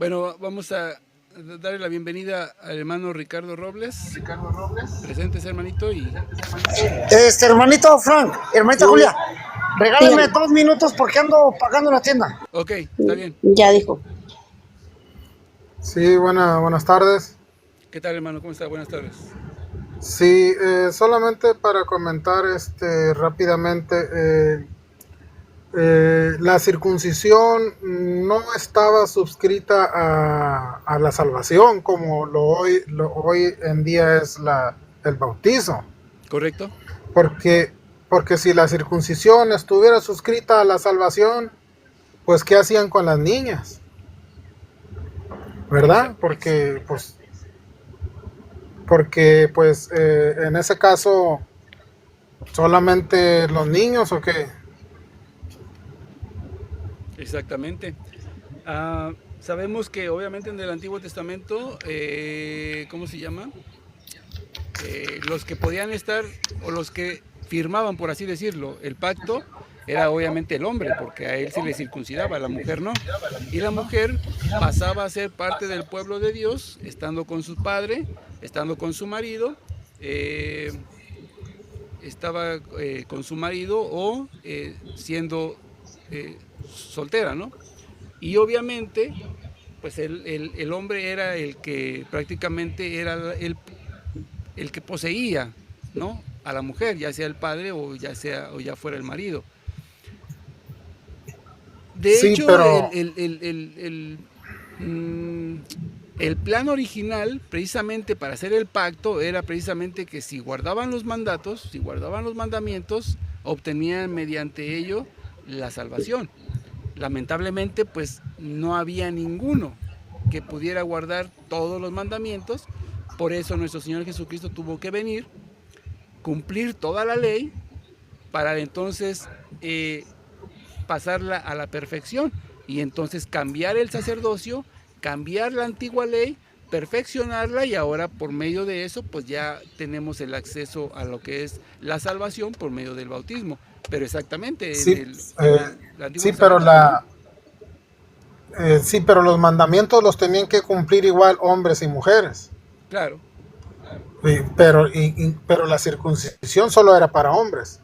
Bueno, vamos a darle la bienvenida al hermano Ricardo Robles. Presentes, hermanito. Hermanito Frank, hermanita Sí, Julia, regáleme dígame. 2 minutos porque ando pagando la tienda. Ok, está bien. Ya dijo. Sí, buenas tardes. ¿Qué tal, hermano? ¿Cómo está? Buenas tardes. Sí, solamente para comentar rápidamente, la circuncisión no estaba suscrita a la salvación como hoy en día es el bautizo. ¿Correcto? Porque, porque si la circuncisión estuviera suscrita a la salvación, pues ¿qué hacían con las niñas? ¿Verdad? Porque en ese caso solamente los niños o qué. Exactamente. Sabemos que obviamente en el Antiguo Testamento, ¿cómo se llama? Los que podían estar, o los que firmaban, por así decirlo, el pacto, era obviamente el hombre, porque a él se le circuncidaba, a la mujer no. Y la mujer pasaba a ser parte del pueblo de Dios, estando con su padre, estando con su marido, estaba con su marido o siendo soltera, ¿no? Y obviamente, pues el hombre era el que prácticamente era el que poseía, ¿no? A la mujer, ya sea el padre o ya fuera el marido. De Sí, hecho, pero el plan original, precisamente para hacer el pacto, era precisamente que si guardaban los mandatos, si guardaban los mandamientos, obtenían mediante ello la salvación. Lamentablemente, pues no había ninguno que pudiera guardar todos los mandamientos. Por eso nuestro Señor Jesucristo tuvo que venir, cumplir toda la ley, para entonces pasarla a la perfección y entonces cambiar el sacerdocio, cambiar la antigua ley, perfeccionarla, y ahora por medio de eso pues ya tenemos el acceso a lo que es la salvación por medio del bautismo. Pero exactamente sí, en el Antiguo sí, pero Testamento pues no. sí, pero los mandamientos los tenían que cumplir igual hombres y mujeres. Claro. Pero la circuncisión solo era para hombres,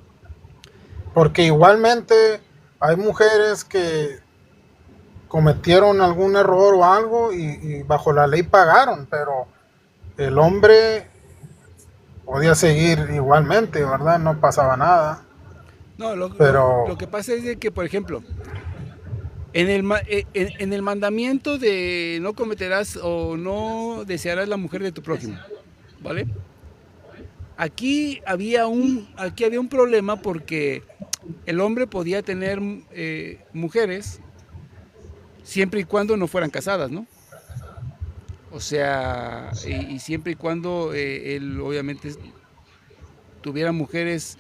porque igualmente hay mujeres que cometieron algún error o algo y bajo la ley pagaron, pero el hombre podía seguir igualmente, ¿verdad? No pasaba nada. No, Pero lo que pasa es de que, por ejemplo, en el mandamiento de no cometerás o no desearás la mujer de tu prójimo, ¿vale? Aquí había un problema porque el hombre podía tener mujeres siempre y cuando no fueran casadas, ¿no? O sea, y siempre y cuando él obviamente tuviera mujeres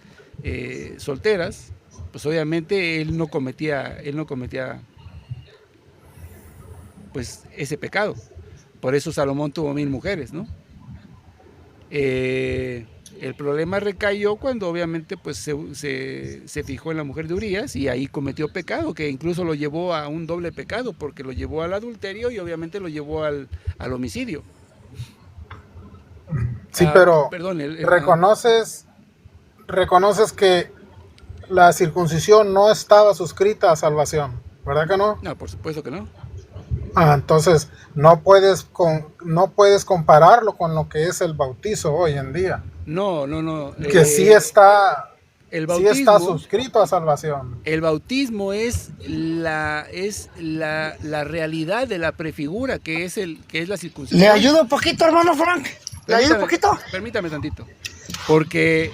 solteras, pues obviamente él no cometía pues ese pecado. Por eso Salomón tuvo 1000 mujeres, ¿no? El problema recayó cuando obviamente pues se fijó en la mujer de Urías y ahí cometió pecado, que incluso lo llevó a un doble pecado, porque lo llevó al adulterio y obviamente lo llevó al homicidio. sí, pero Perdón, reconoces que la circuncisión no estaba suscrita a salvación, ¿verdad que no? no, por supuesto que no. Entonces no puedes compararlo con lo que es el bautizo hoy en día, No, no, no. que El sí está bautismo, suscrito a salvación. el bautismo es la realidad de la prefigura que es la circuncisión. ¿Le ayudo un poquito, hermano Frank? ¿Le ayudo un poquito? Permítame tantito. Porque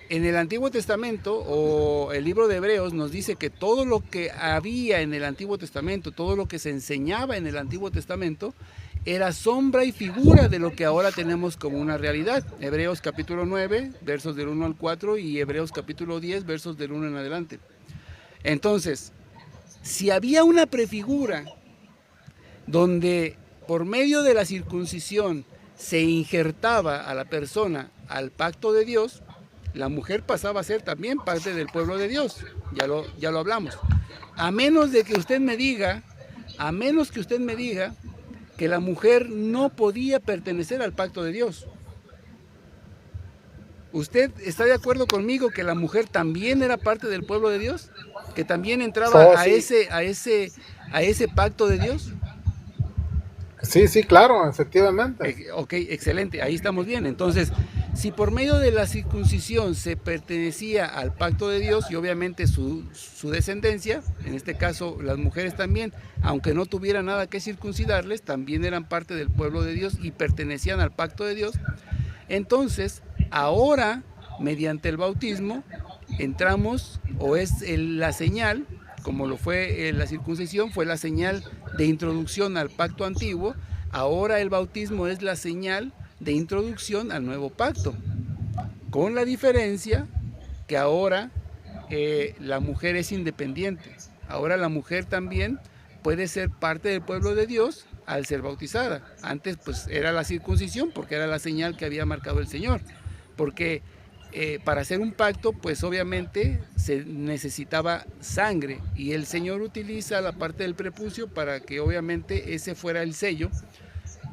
en el Antiguo Testamento o el libro de Hebreos nos dice que todo lo que había en el Antiguo Testamento, todo lo que se enseñaba en el Antiguo Testamento, era sombra y figura de lo que ahora tenemos como una realidad. Hebreos capítulo 9, versos del 1 al 4 y Hebreos capítulo 10, versos del 1 en adelante. Entonces, si había una prefigura donde por medio de la circuncisión se injertaba a la persona al pacto de Dios, la mujer pasaba a ser también parte del pueblo de Dios. Ya lo hablamos. A menos de que usted me diga a menos que usted me diga que la mujer no podía pertenecer al pacto de Dios. ¿Usted está de acuerdo conmigo que la mujer también era parte del pueblo de Dios? ¿Que también entraba a ese pacto de Dios? Sí, sí, claro, efectivamente. Ok, excelente, ahí estamos bien. Entonces, si por medio de la circuncisión se pertenecía al pacto de Dios y obviamente su descendencia, en este caso las mujeres también, aunque no tuvieran nada que circuncidarles, también eran parte del pueblo de Dios y pertenecían al pacto de Dios, entonces ahora, mediante el bautismo, entramos, o es la señal, como lo fue la circuncisión, fue la señal de introducción al pacto antiguo. Ahora el bautismo es la señal de introducción al nuevo pacto, con la diferencia que ahora la mujer es independiente. Ahora la mujer también puede ser parte del pueblo de Dios al ser bautizada. Antes pues era la circuncisión porque era la señal que había marcado el Señor, porque para hacer un pacto, pues obviamente se necesitaba sangre y el Señor utiliza la parte del prepucio para que obviamente ese fuera el sello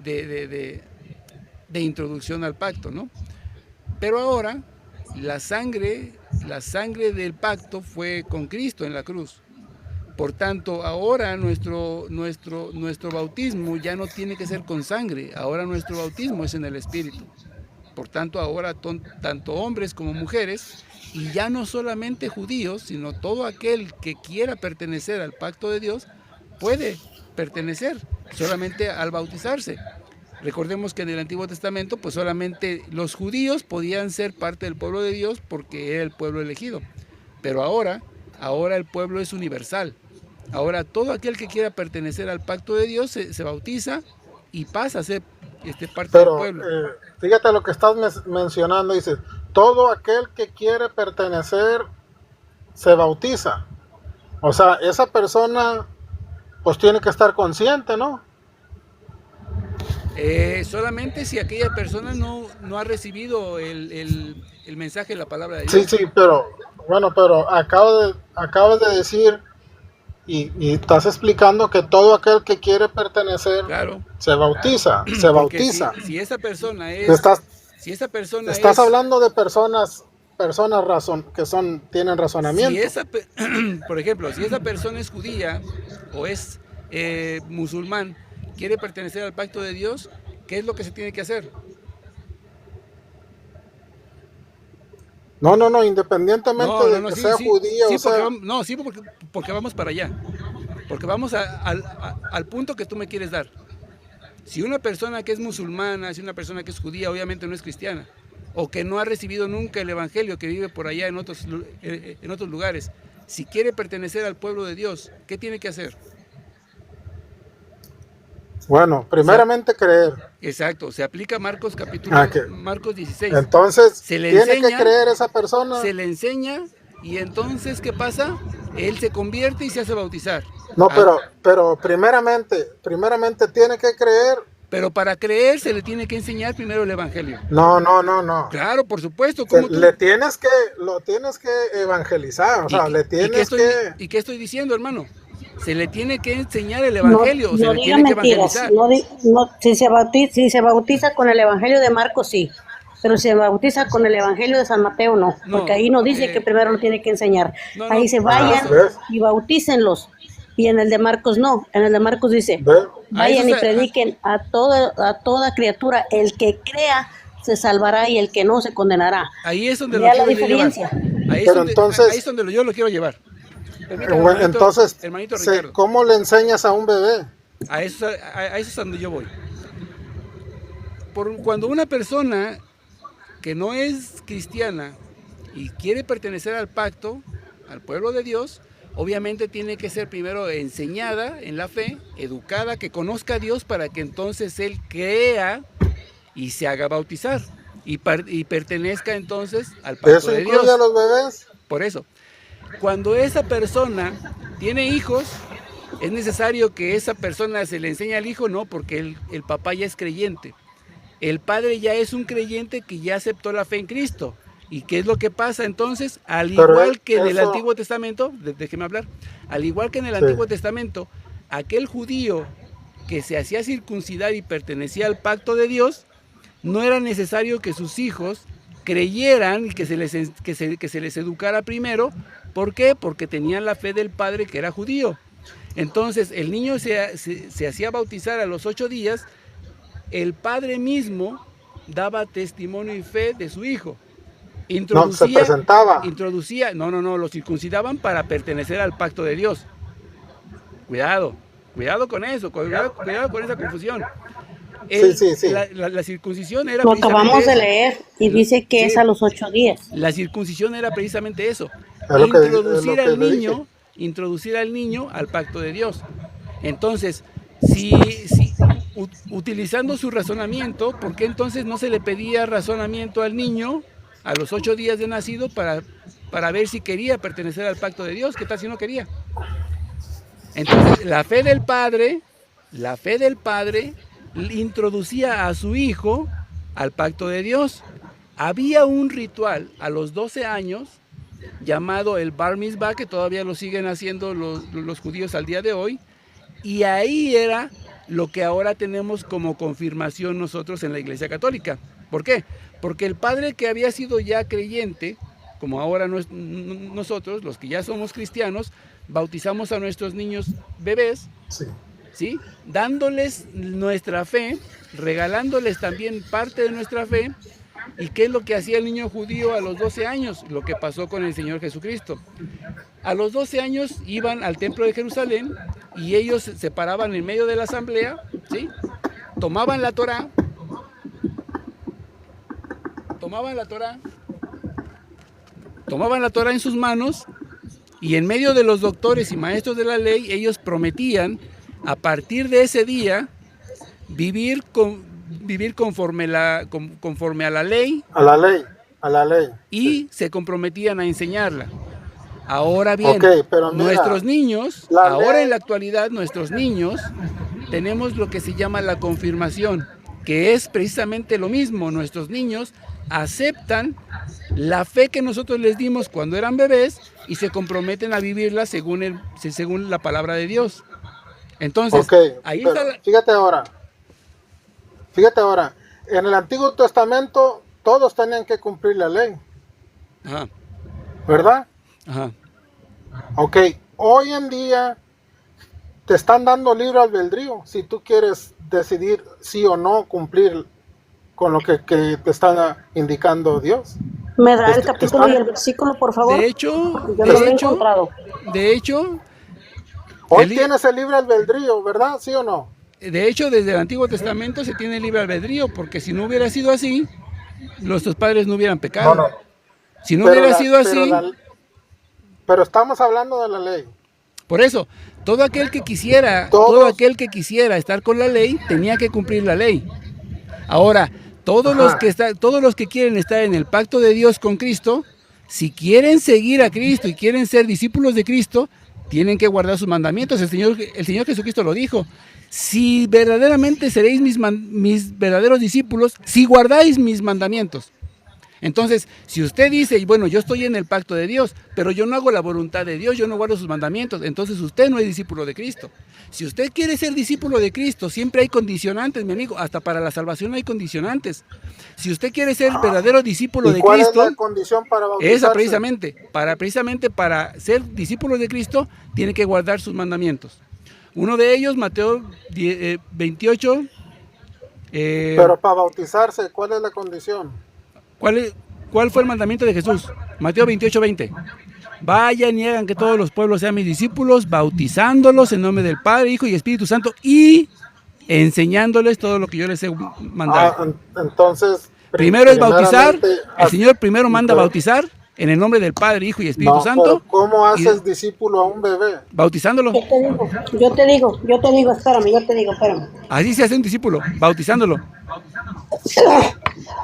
de introducción al pacto, ¿no? Pero ahora la sangre del pacto fue con Cristo en la cruz. Por tanto, ahora nuestro bautismo ya no tiene que ser con sangre, ahora nuestro bautismo es en el Espíritu. Por tanto, ahora tanto hombres como mujeres, y ya no solamente judíos, sino todo aquel que quiera pertenecer al pacto de Dios, puede pertenecer solamente al bautizarse. Recordemos que en el Antiguo Testamento, pues solamente los judíos podían ser parte del pueblo de Dios porque era el pueblo elegido. Pero ahora el pueblo es universal. Ahora todo aquel que quiera pertenecer al pacto de Dios se bautiza y pasa a ser parte del pueblo. Fíjate lo que estás mencionando, dices, todo aquel que quiere pertenecer se bautiza. O sea, esa persona pues tiene que estar consciente, ¿no? Solamente si aquella persona no ha recibido el mensaje de la palabra de Dios. Sí, sí, pero acabas de decir y estás explicando que todo aquel que quiere pertenecer, claro, se bautiza, se bautiza. Si esa persona es... Estás hablando de personas que tienen razonamiento. Por ejemplo, si esa persona es judía o es musulmán, quiere pertenecer al pacto de Dios, ¿qué es lo que se tiene que hacer? No, independientemente de que sea judío. Sí, porque vamos para allá. Porque vamos al punto que tú me quieres dar. Si una persona que es musulmana, si una persona que es judía, obviamente no es cristiana, o que no ha recibido nunca el evangelio, que vive por allá en otros lugares, si quiere pertenecer al pueblo de Dios, ¿qué tiene que hacer? Bueno, primeramente creer. Exacto, se aplica Marcos 16. Entonces, tiene que creer esa persona. Se le enseña y entonces, ¿qué pasa? Él se convierte y se hace bautizar. No, pero primeramente tiene que creer. Pero para creer se le tiene que enseñar primero el evangelio. No. Claro, por supuesto. Lo tienes que evangelizar, o sea, ¿Y qué estoy diciendo, hermano? Se le tiene que enseñar el evangelio, no se le tiene que evangelizar. Si se bautiza con el evangelio de Marcos, sí. Pero si se bautiza con el evangelio de San Mateo, no. Porque ahí no dice que primero lo tiene que enseñar. Ahí se vayan y bautícenlos. Y en el de Marcos no. En el de Marcos dice, vayan y prediquen a toda criatura. El que crea se salvará y el que no se condenará. Ahí es donde lo quiero llevar. Ahí es donde yo lo quiero llevar. Bueno, entonces, hermanito Ricardo, ¿cómo le enseñas a un bebé? A eso es donde yo voy. Cuando una persona que no es cristiana y quiere pertenecer al pacto, al pueblo de Dios, obviamente tiene que ser primero enseñada en la fe, educada, que conozca a Dios para que entonces él crea y se haga bautizar y pertenezca entonces al pacto de Dios. ¿Eso incluye a los bebés? Por eso. Cuando esa persona tiene hijos, es necesario que esa persona se le enseñe al hijo, no, porque el papá ya es creyente. El padre ya es un creyente que ya aceptó la fe en Cristo. ¿Y qué es lo que pasa entonces? Al igual que en el Antiguo Testamento, déjeme hablar, al igual que en el Antiguo Testamento, aquel judío que se hacía circuncidar y pertenecía al pacto de Dios, no era necesario que sus hijos creyeran y que se les educara primero. ¿Por qué? Porque tenían la fe del padre que era judío. Entonces el niño se hacía bautizar a los 8 días, el padre mismo daba testimonio y fe de su hijo. No, se presentaba. Lo circuncidaban para pertenecer al pacto de Dios. Cuidado con eso, cuidado con esa confusión. Sí. La circuncisión era lo acabamos de leer y dice que sí, es a los 8 días. La circuncisión era precisamente eso, introducir al niño al pacto de Dios. Entonces, si utilizando su razonamiento, ¿por qué entonces no se le pedía razonamiento al niño a los 8 días de nacido para ver si quería pertenecer al pacto de Dios? ¿Qué tal si no quería? Entonces, la fe del padre introducía a su hijo al pacto de Dios. Había un ritual a los 12 años llamado el Bar Mitzvah, que todavía lo siguen haciendo los judíos al día de hoy, y ahí era lo que ahora tenemos como confirmación nosotros en la Iglesia Católica. ¿Por qué? Porque el padre que había sido ya creyente, como ahora nosotros, los que ya somos cristianos, bautizamos a nuestros niños bebés, ¿sí? Dándoles nuestra fe, regalándoles también parte de nuestra fe. ¿Y qué es lo que hacía el niño judío a los 12 años? Lo que pasó con el Señor Jesucristo. A los 12 años iban al templo de Jerusalén y ellos se paraban en medio de la asamblea, ¿sí? Tomaban la Torá en sus manos, y en medio de los doctores y maestros de la ley, ellos prometían a partir de ese día vivir conforme a la ley. Y se comprometían a enseñarla. Ahora bien, pero mira, nuestros niños, ahora en la actualidad, nuestros niños, tenemos lo que se llama la confirmación, que es precisamente lo mismo. Nuestros niños aceptan la fe que nosotros les dimos cuando eran bebés y se comprometen a vivirla según la palabra de Dios. Entonces, ahí está Fíjate ahora, en el Antiguo Testamento todos tenían que cumplir la ley. Ajá. ¿Verdad? Ajá. Hoy en día te están dando libre albedrío si tú quieres decidir sí o no cumplir con lo que te está indicando Dios. ¿Me da el capítulo y el versículo, por favor? De hecho, yo no lo he encontrado. Hoy tienes el libre albedrío, ¿verdad? ¿Sí o no? De hecho, desde el Antiguo Testamento se tiene libre albedrío, porque si no hubiera sido así, nuestros padres no hubieran pecado. No. Si no hubiera sido así... Pero estamos hablando de la ley. Por eso, todo aquel que quisiera estar con la ley, tenía que cumplir la ley. Ahora, todos los que quieren estar en el pacto de Dios con Cristo, si quieren seguir a Cristo y quieren ser discípulos de Cristo, tienen que guardar sus mandamientos. El Señor Jesucristo lo dijo: si verdaderamente seréis mis verdaderos discípulos, si guardáis mis mandamientos. Entonces, si usted dice, bueno, yo estoy en el pacto de Dios, pero yo no hago la voluntad de Dios, yo no guardo sus mandamientos, entonces usted no es discípulo de Cristo. Si usted quiere ser discípulo de Cristo, siempre hay condicionantes, mi amigo, hasta para la salvación hay condicionantes. Si usted quiere ser verdadero discípulo de Cristo, ¿cuál es la condición para bautizarse? Precisamente para ser discípulo de Cristo, tiene que guardar sus mandamientos. Uno de ellos, Mateo 28. Pero para bautizarse, ¿cuál es la condición? ¿Cuál fue el mandamiento de Jesús? Mateo 28:20. Vayan y hagan que todos los pueblos sean mis discípulos, bautizándolos en nombre del Padre, Hijo y Espíritu Santo, y enseñándoles todo lo que yo les he mandado. Entonces, primero es bautizar. El Señor primero manda bautizar en el nombre del Padre, Hijo y Espíritu Santo. ¿Cómo haces discípulo a un bebé? Bautizándolo. Yo te digo, espérame. Así se hace un discípulo, bautizándolo.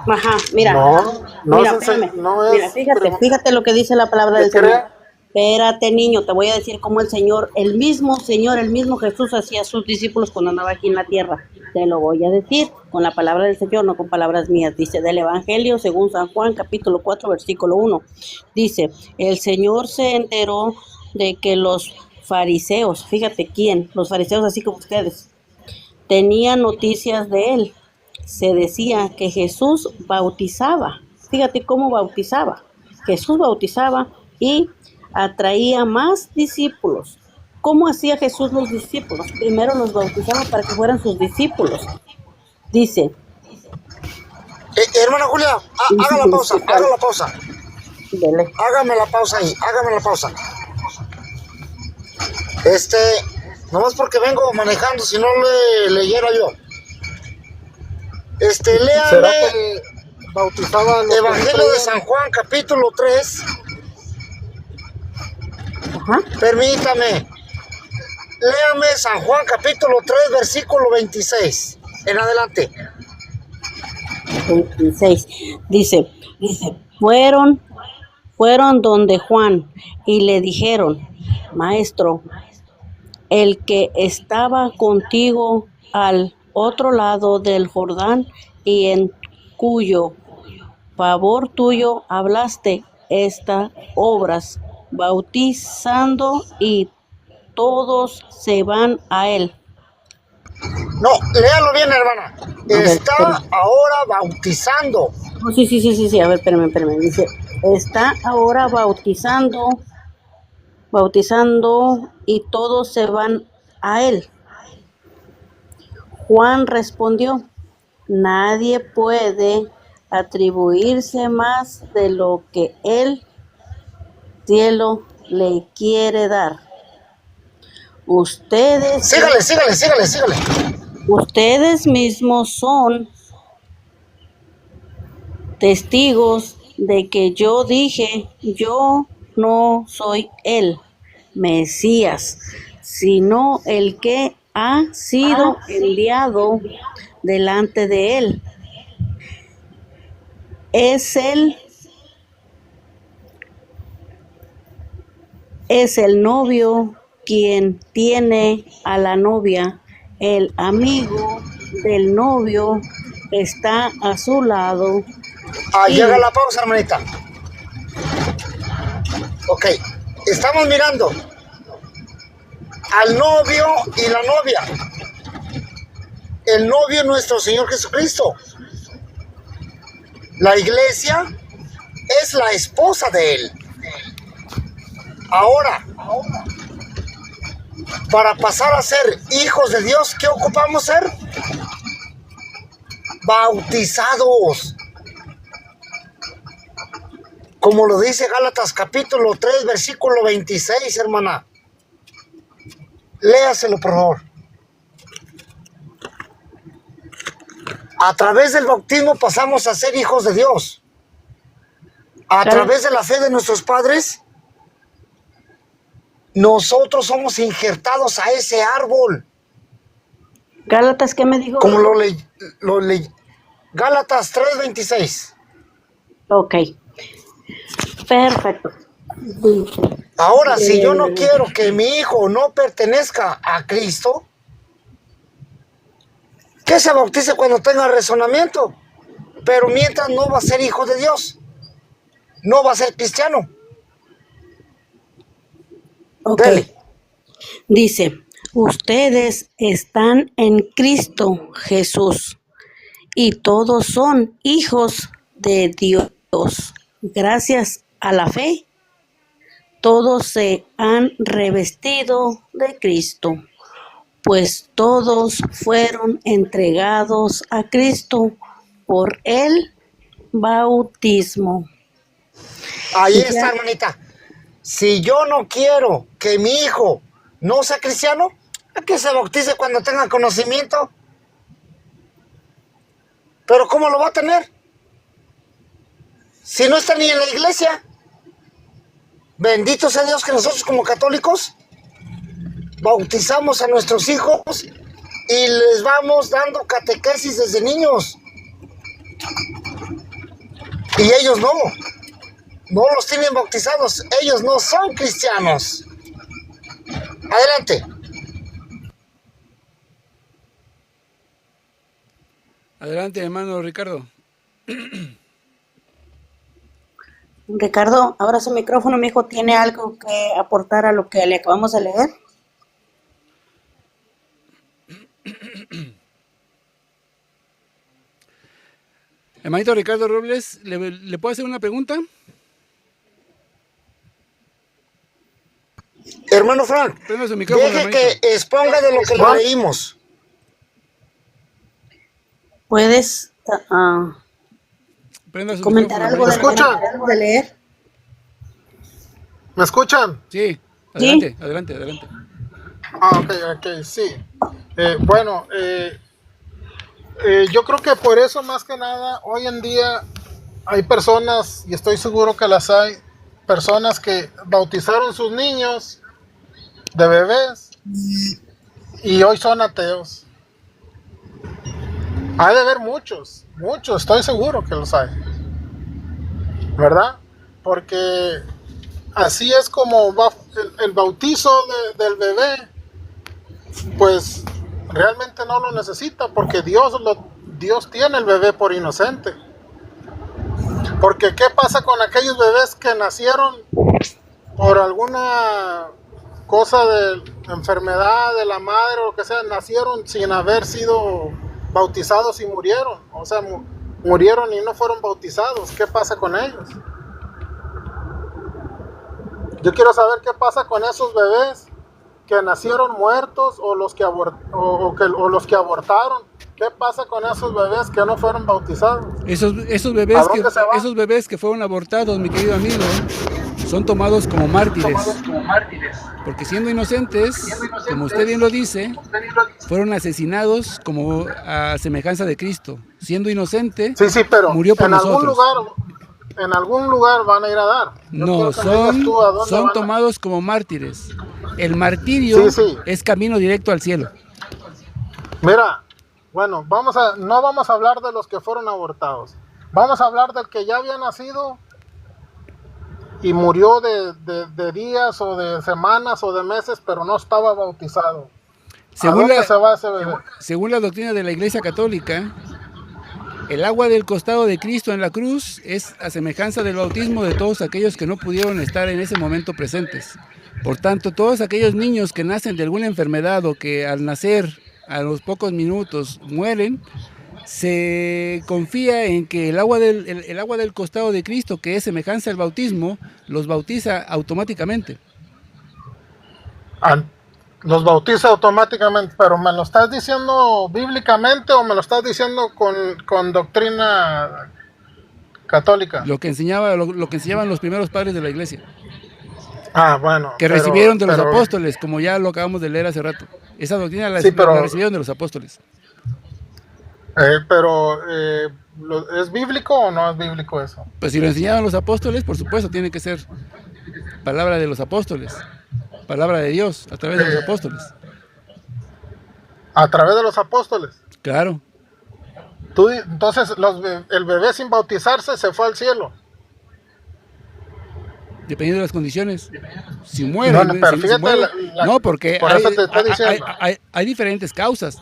Ajá, mira. Fíjate lo que dice la palabra del Señor. Espérate, niño, te voy a decir cómo el mismo Jesús hacía a sus discípulos cuando andaba aquí en la tierra. Te lo voy a decir con la palabra del Señor, no con palabras mías. Dice del Evangelio según San Juan, capítulo 4, versículo 1. Dice, el Señor se enteró de que los fariseos, fíjate quién, los fariseos así como ustedes, tenían noticias de él. Se decía que Jesús bautizaba, fíjate cómo bautizaba. Jesús bautizaba y atraía más discípulos. ¿Cómo hacía Jesús los discípulos? Primero los bautizaba para que fueran sus discípulos. Dice, Hermana Julia, haga la pausa, haga la pausa. dele. Hágame la pausa ahí, hágame la pausa. Nomás porque vengo manejando, si no le leyera yo. ¿Será Léame que bautizaba a los Evangelio que de San Juan, capítulo 3. Ajá. Permítame. Léame San Juan, capítulo 3, versículo 26. En adelante. 26. Dice, fueron donde Juan y le dijeron, Maestro, el que estaba contigo al otro lado del Jordán y en cuyo favor tuyo hablaste estas obras, bautizando y todos se van a él. No, léalo bien, hermana. ver, Está espera. ahora bautizando. Oh, sí, a ver, espérame. Dice, está ahora bautizando y todos se van a él. Juan respondió, nadie puede atribuirse más de lo que el cielo le quiere dar. Ustedes mismos son testigos de que yo dije, yo no soy el Mesías, sino el que ha sido enviado delante de él. Es el novio quien tiene a la novia. El amigo del novio está a su lado. Llega la pausa, hermanita. Ok, estamos mirando al novio y la novia. El novio es nuestro Señor Jesucristo. La iglesia es la esposa de Él. Ahora, para pasar a ser hijos de Dios, ¿qué ocupamos ser? Bautizados. Como lo dice Gálatas capítulo 3, versículo 26, hermana. Léaselo, por favor. A través del bautismo pasamos a ser hijos de Dios. A través de la fe de nuestros padres, nosotros somos injertados a ese árbol. Gálatas, ¿qué me dijo? Como lo leí. Gálatas 3:26. Ok. Perfecto. Ahora, si yo no quiero que mi hijo no pertenezca a Cristo, que se bautice cuando tenga razonamiento. Pero mientras no va a ser hijo de Dios, no va a ser cristiano. Ok. Dele. Dice, ustedes están en Cristo Jesús y todos son hijos de Dios. Gracias a la fe, todos se han revestido de Cristo, pues todos fueron entregados a Cristo por el bautismo. Ahí está, hermanita. Si yo no quiero que mi hijo no sea cristiano, ¿a que se bautice cuando tenga conocimiento? Pero ¿cómo lo va a tener? Si no está ni en la iglesia. Bendito sea Dios que nosotros como católicos bautizamos a nuestros hijos y les vamos dando catequesis desde niños. Y ellos no los tienen bautizados, ellos no son cristianos. Adelante. Adelante, hermano Ricardo. Ricardo, ahora su micrófono, mi hijo, ¿tiene algo que aportar a lo que le acabamos de leer? Hermanito Ricardo Robles, ¿le puedo hacer una pregunta? Hermano Frank, Prenda su micrófono, deje hermanito. que exponga de lo que le leímos. ¿Puedes Prenda su comentar micrófono, algo de, hermanito. ¿Escuchan? algo de leer? ¿Me escuchan? Sí, adelante, adelante, adelante. Ok, sí. Bueno, yo creo que por eso más que nada, hoy en día hay personas, y estoy seguro que las hay, personas que bautizaron sus niños de bebés y hoy son ateos. Hay de haber muchos, estoy seguro que los hay, ¿verdad? Porque así es como va el bautizo del bebé, pues realmente no lo necesita, porque Dios tiene el bebé por inocente. Porque ¿qué pasa con aquellos bebés que nacieron por alguna cosa de enfermedad de la madre o lo que sea, nacieron sin haber sido bautizados y murieron? O sea, murieron y no fueron bautizados. ¿Qué pasa con ellos? Yo quiero saber qué pasa con esos bebés que nacieron muertos o los que abortaron. ¿Qué pasa con esos bebés que no fueron bautizados? Esos ¿A bebés dónde se van? esos bebés que fueron abortados, mi querido amigo, son tomados como mártires. Porque siendo inocentes, como usted bien lo dice, fueron asesinados como a semejanza de Cristo. Siendo inocente, Sí, pero murió por en nosotros. en algún lugar van a ir a dar. Yo No, quiero que me digas tú a dónde son van a- tomados como mártires. El martirio Sí. es camino directo al cielo. Mira, bueno, no vamos a hablar de los que fueron abortados. Vamos a hablar del que ya había nacido y murió de días o de semanas o de meses, pero no estaba bautizado. Según ¿A dónde la, se va ese bebé? según la doctrina de la Iglesia Católica, el agua del costado de Cristo en la cruz es a semejanza del bautismo de todos aquellos que no pudieron estar en ese momento presentes. Por tanto, todos aquellos niños que nacen de alguna enfermedad o que al nacer a los pocos minutos mueren, se confía en que el agua del costado de Cristo, que es semejanza al bautismo, los bautiza automáticamente. Los bautiza automáticamente, pero ¿me lo estás diciendo bíblicamente o me lo estás diciendo con doctrina católica? Lo que enseñaban los primeros padres de la iglesia, Bueno. que recibieron de los apóstoles, como ya lo acabamos de leer hace rato. Esa doctrina la recibieron de los apóstoles. ¿Es bíblico o no es bíblico eso? Pues si lo enseñaban los apóstoles, por supuesto, tiene que ser palabra de los apóstoles, palabra de Dios a través de los apóstoles. ¿A través de los apóstoles? Claro. Entonces, el bebé sin bautizarse se fue al cielo. Dependiendo de las condiciones. Si mueren, No, pero fíjate no, porque por eso te estoy diciendo. hay diferentes causas.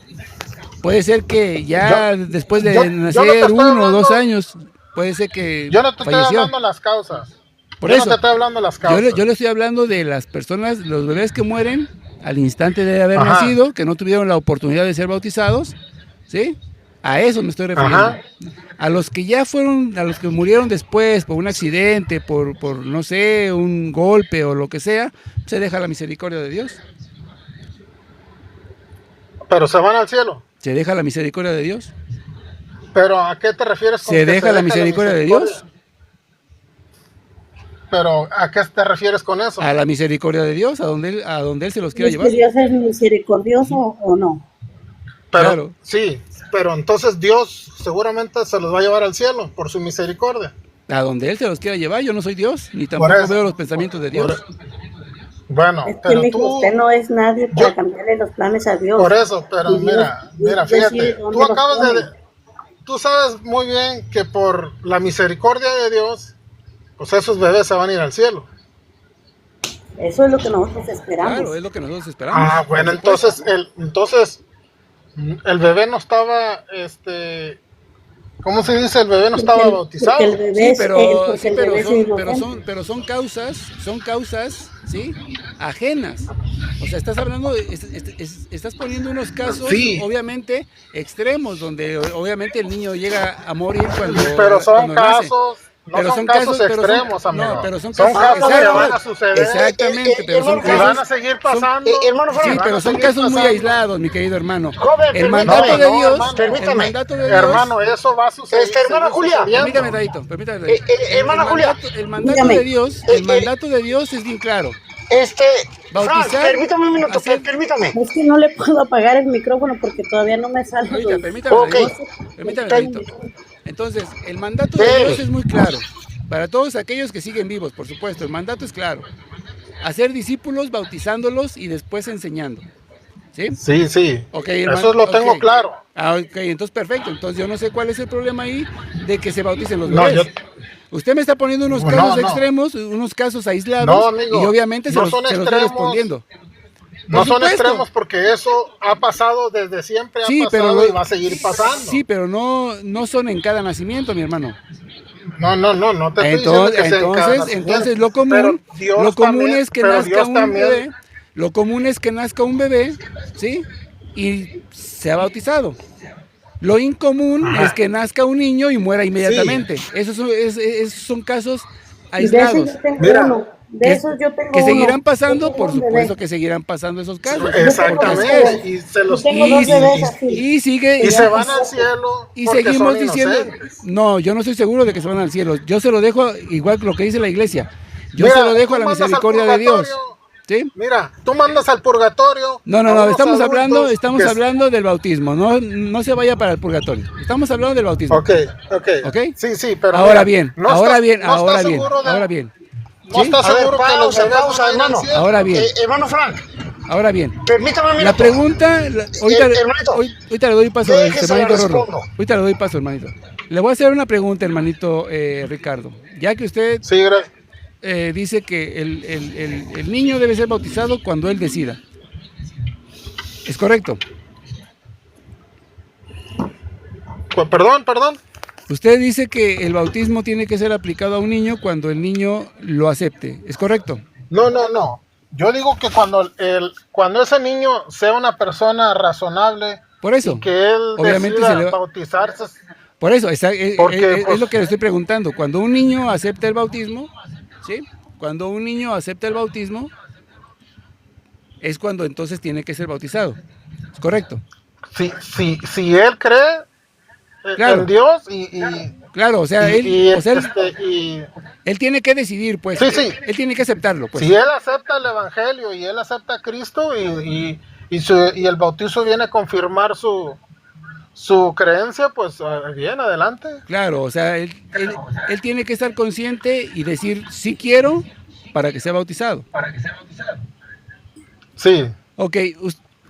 Puede ser que ya después de yo no te nacer estoy 1 o hablando- 2 años, puede ser que Yo no te estoy falleció. hablando de las causas. Por Yo eso, no te estoy hablando de las causas. yo le estoy hablando de las personas, los bebés que mueren al instante de haber Ajá. nacido, que no tuvieron la oportunidad de ser bautizados, ¿sí? A eso me estoy refiriendo. Ajá. A los que ya fueron, a los que murieron después por un accidente, por no sé, un golpe o lo que sea, se deja la misericordia de Dios. Pero se van al cielo. Se deja la misericordia de Dios. ¿Pero a qué te refieres con Se que deja la misericordia de Dios. ¿Pero a qué te refieres con eso? A la misericordia de Dios, a donde él se los quiera ¿Es llevar. que Dios es misericordioso o no? Pero, claro. Sí, pero entonces Dios seguramente se los va a llevar al cielo por su misericordia. A donde él se los quiera llevar. Yo no soy Dios, ni tampoco eso. veo los pensamientos de Dios. Bueno, Es que pero mijo, tú... usted no es nadie para yo- cambiarle los planes a Dios. Por eso, pero Y Dios- mira, Dios fíjate, decide dónde los pone. tú sabes muy bien que por la misericordia de Dios, pues esos bebés se van a ir al cielo. Eso es lo que nosotros esperamos. Claro, es lo que nosotros esperamos. Bueno, por supuesto. entonces el bebé no estaba ¿Cómo se dice? El bebé no estaba bautizado. El bebé Sí, es pero, él, porque sí, el bebé es inocente. pero son causas, ¿sí? Ajenas. O sea, estás hablando, estás poniendo unos casos, Sí. obviamente, extremos, donde obviamente el niño llega a morir Pero son cuando nace. casos, no Pero son casos pero son- extremos, amigo. No, pero son Son casos, casos que exacto, van a suceder. exactamente, pero son hermano, Y van a casos, seguir pasando. hermano Frank, sí, van pero a son seguir casos muy pasando. aislados, mi querido hermano. Joven, El permítame, mandato de no, Dios, hermano, permítame. el mandato de Dios, Hermano, eso va a suceder. Hermana Julia. permítame tantito, permítame tantito. Hermana Julia. El mandato Dígame. de Dios, el mandato de Dios es bien claro. Frank, Bautizar, permítame un minuto, hacer- permítame. Es que no le puedo apagar el micrófono porque todavía no me sale. Ahorita, los- permítame, Ok. permítame tantito. Entonces, el mandato de Dele. Dios es muy claro. Para todos aquellos que siguen vivos, por supuesto, el mandato es claro. Hacer discípulos, bautizándolos y después enseñando. ¿Sí? Sí, sí. Ok, Eso lo tengo ok. claro. Ah, ok, entonces perfecto. Entonces yo no sé cuál es el problema ahí de que se bauticen los No, bebés. yo- Usted me está poniendo unos No, casos no. extremos, unos casos aislados, No, amigo, y obviamente no se son los estoy extremos. respondiendo. No Por son supuesto. extremos porque eso ha pasado desde siempre, Sí, ha pero pasado lo- y va a seguir pasando. Sí, pero no son en cada nacimiento, mi hermano. No te estoy diciendo que sea en cada nacimiento. Entonces lo común, Pero Dios también- es que pero nazca Dios un también- bebé, lo común es que nazca un bebé, ¿sí? Y sea bautizado. Lo incomún es que nazca un niño y muera inmediatamente. Esos son casos Y de eso aislados. yo tengo Mira, uno. De Que, esos yo tengo que seguirán uno. pasando, Yo por tengo un supuesto bebé. que seguirán pasando esos casos. porque así Exactamente. es. Y se los Yo tengo Y- dos bebés y- así. Y sigue. y se van al cielo Y porque seguimos son diciendo, inocentes. no, yo no estoy seguro de que se van al cielo. Yo se lo dejo igual que lo que dice la iglesia. Yo Mira, se lo dejo a tú la mandas al misericordia de Dios. purgatorio. ¿Sí? Mira, tú mandas al purgatorio. No, a unos estamos adultos hablando del bautismo. No se vaya para el purgatorio. Estamos hablando del bautismo. Ok. ¿Ok? Sí, pero Ahora mira, bien, no ahora estás- bien, no estás ahora bien, seguro de- ahora bien. No estás A ver, seguro que los pausa, bebés pausa, van a ir al hermano. cielo. Ahora bien, Hermano Frank, ahora bien. permítame un minuto. La pregunta, hermanito, ahorita le doy paso, déjese la hermanito Rorro. respondo. Ahorita le doy paso, hermanito. Le voy a hacer una pregunta, hermanito Ricardo. Ya que usted Sí, gracias. dice que el niño debe ser bautizado cuando él decida. ¿Es correcto? Perdón. Usted dice que el bautismo tiene que ser aplicado a un niño cuando el niño lo acepte. ¿Es correcto? No. Yo digo que cuando ese niño sea una persona razonable, Por eso. que él Obviamente decida se le va- bautizarse. Por eso, Porque, es pues, lo que le estoy preguntando. Cuando un niño acepta el bautismo, ¿sí? Cuando un niño acepta el bautismo, es cuando entonces tiene que ser bautizado. ¿Es correcto? Si él cree Claro. en Dios y Claro, o sea, él tiene que decidir, pues. Sí. Él tiene que aceptarlo, pues. si él acepta el evangelio y él acepta a Cristo y el bautizo viene a confirmar su creencia, pues bien, adelante. Claro, o sea, él tiene que estar consciente y decir, sí quiero, para que sea bautizado. Sí. Ok,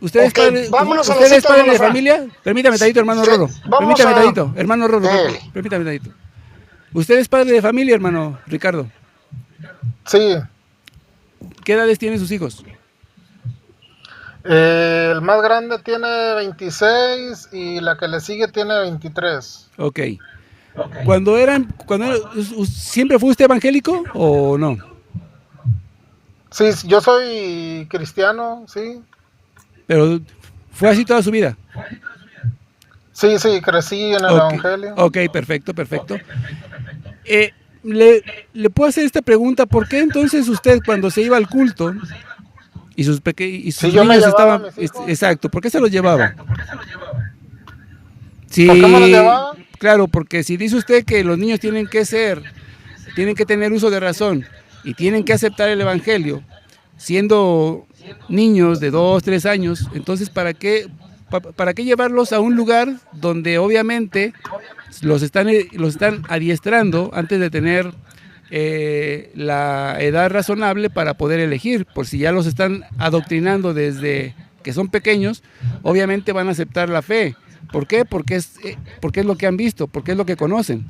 usted es Ok, padre, vámonos a la ¿usted es cita, padre hermano de Fran. familia? Permítame tantito, hermano Sí, Rorro. vamos Permítame a- tantito, hermano Rorro. Dele. Permítame tantito. ¿Usted es padre de familia, hermano Ricardo? Sí. ¿Qué edades tienen sus hijos? El más grande tiene 26 y la que le sigue tiene 23. Ok. ¿Siempre fue usted evangélico o no? Sí, yo soy cristiano, sí. Pero fue así toda su vida. Sí, crecí en el evangelio. Ok, perfecto. Le puedo hacer esta pregunta, ¿por qué entonces usted cuando se iba al culto y sus Sí, yo me niños llevaba estaban... a mis hijos. Exacto, ¿por qué se los llevaba? Sí, ¿Por qué me los llevaba? claro, porque si dice usted que los niños tienen que tener uso de razón y tienen que aceptar el evangelio, siendo niños de 2, 3 años, entonces ¿para qué llevarlos a un lugar donde obviamente los están adiestrando antes de tener la edad razonable para poder elegir? Por si ya los están adoctrinando desde que son pequeños, obviamente van a aceptar la fe. ¿Por qué? Porque es lo que han visto, porque es lo que conocen.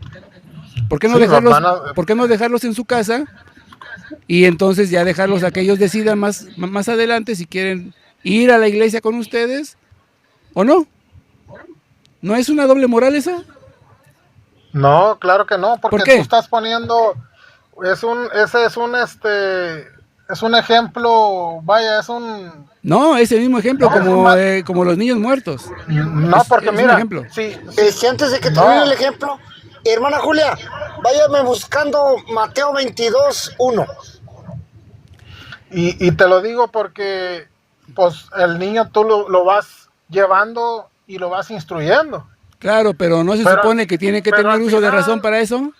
¿Por qué no, Sí, ¿por qué no dejarlos en su casa y entonces ya dejarlos a que ellos decidan más adelante si quieren ir a la iglesia con ustedes o no? ¿No es una doble moral esa? No, claro que no, porque ¿Por qué? tú estás poniendo, ese es un ejemplo, vaya, es un, No, es el mismo ejemplo no, es un como, ma- como los niños muertos. no, porque Es un mira, ejemplo. sí, Antes de que no, termine el ejemplo, hermana Julia, váyame buscando Mateo 22:1. y te lo digo porque, pues, el niño tú lo vas llevando y lo vas instruyendo, Claro, pero ¿no se pero, supone que tiene que pero tener al uso de razón final, para eso?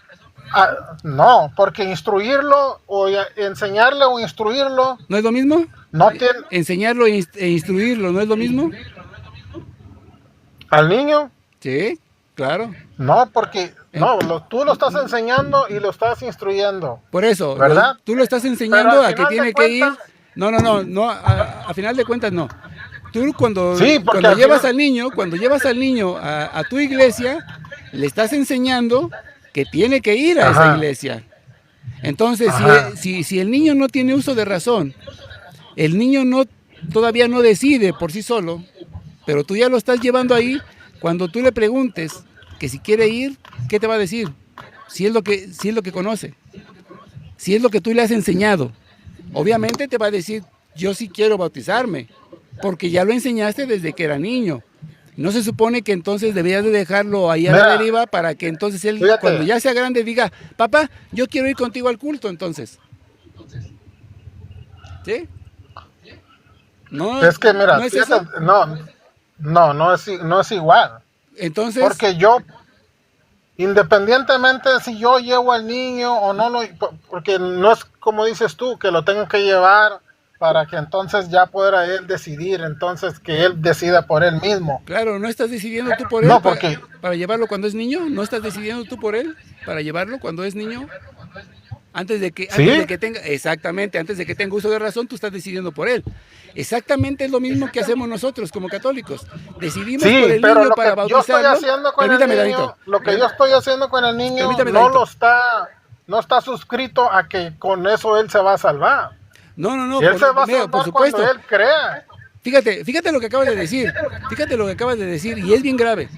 no, porque instruirlo o enseñarle o instruirlo ¿No es lo mismo? no tiene Enseñarlo e instruirlo, ¿no es lo mismo? al niño. Sí, claro. No, porque En- tú lo estás enseñando y lo estás instruyendo, Por eso, ¿verdad? tú lo estás Pero enseñando al a que final de tiene que ir. cuentas, No, a final de cuentas no. Tú sí, porque cuando al llevas final, al niño a tu iglesia, le estás enseñando que tiene que ir a esa ajá, iglesia. Entonces, ajá, si el niño no tiene uso de razón, el niño todavía no decide por sí solo, pero tú ya lo estás llevando ahí, cuando tú le preguntes que si quiere ir, ¿qué te va a decir? Si es lo que conoce, si es lo que tú le has enseñado. Obviamente te va a decir, yo sí quiero bautizarme, porque ya lo enseñaste desde que era niño. No se supone que entonces deberías de dejarlo ahí a la mira, deriva para que entonces él, cuando fíjate, ya sea grande, diga, papá, yo quiero ir contigo al culto entonces. ¿Sí? No, es que no mira, es fíjate, eso. no es igual, Entonces, porque independientemente si yo llevo al niño o no porque no es como dices tú, que lo tengo que llevar para que entonces ya pueda él decidir, entonces que él decida por él mismo. claro, no estás decidiendo tú por él No, porque, para llevarlo cuando es niño, no estás decidiendo tú por él para llevarlo cuando es niño. Antes sí, de que tenga, exactamente, antes de que tenga uso de razón, tú estás decidiendo por él. Exactamente es lo mismo que hacemos nosotros como católicos. Decidimos por sí, el pero niño lo que para yo estoy bautizarlo. haciendo con el Permítame, Danito. niño, lo que yo estoy haciendo con el niño Permítame, Danito. no está suscrito a que con eso él se va a salvar. No, Él se va a mira, por salvar cuando supuesto. él crea. Fíjate lo que acabas de decir. Fíjate lo que acabas de decir y es bien grave.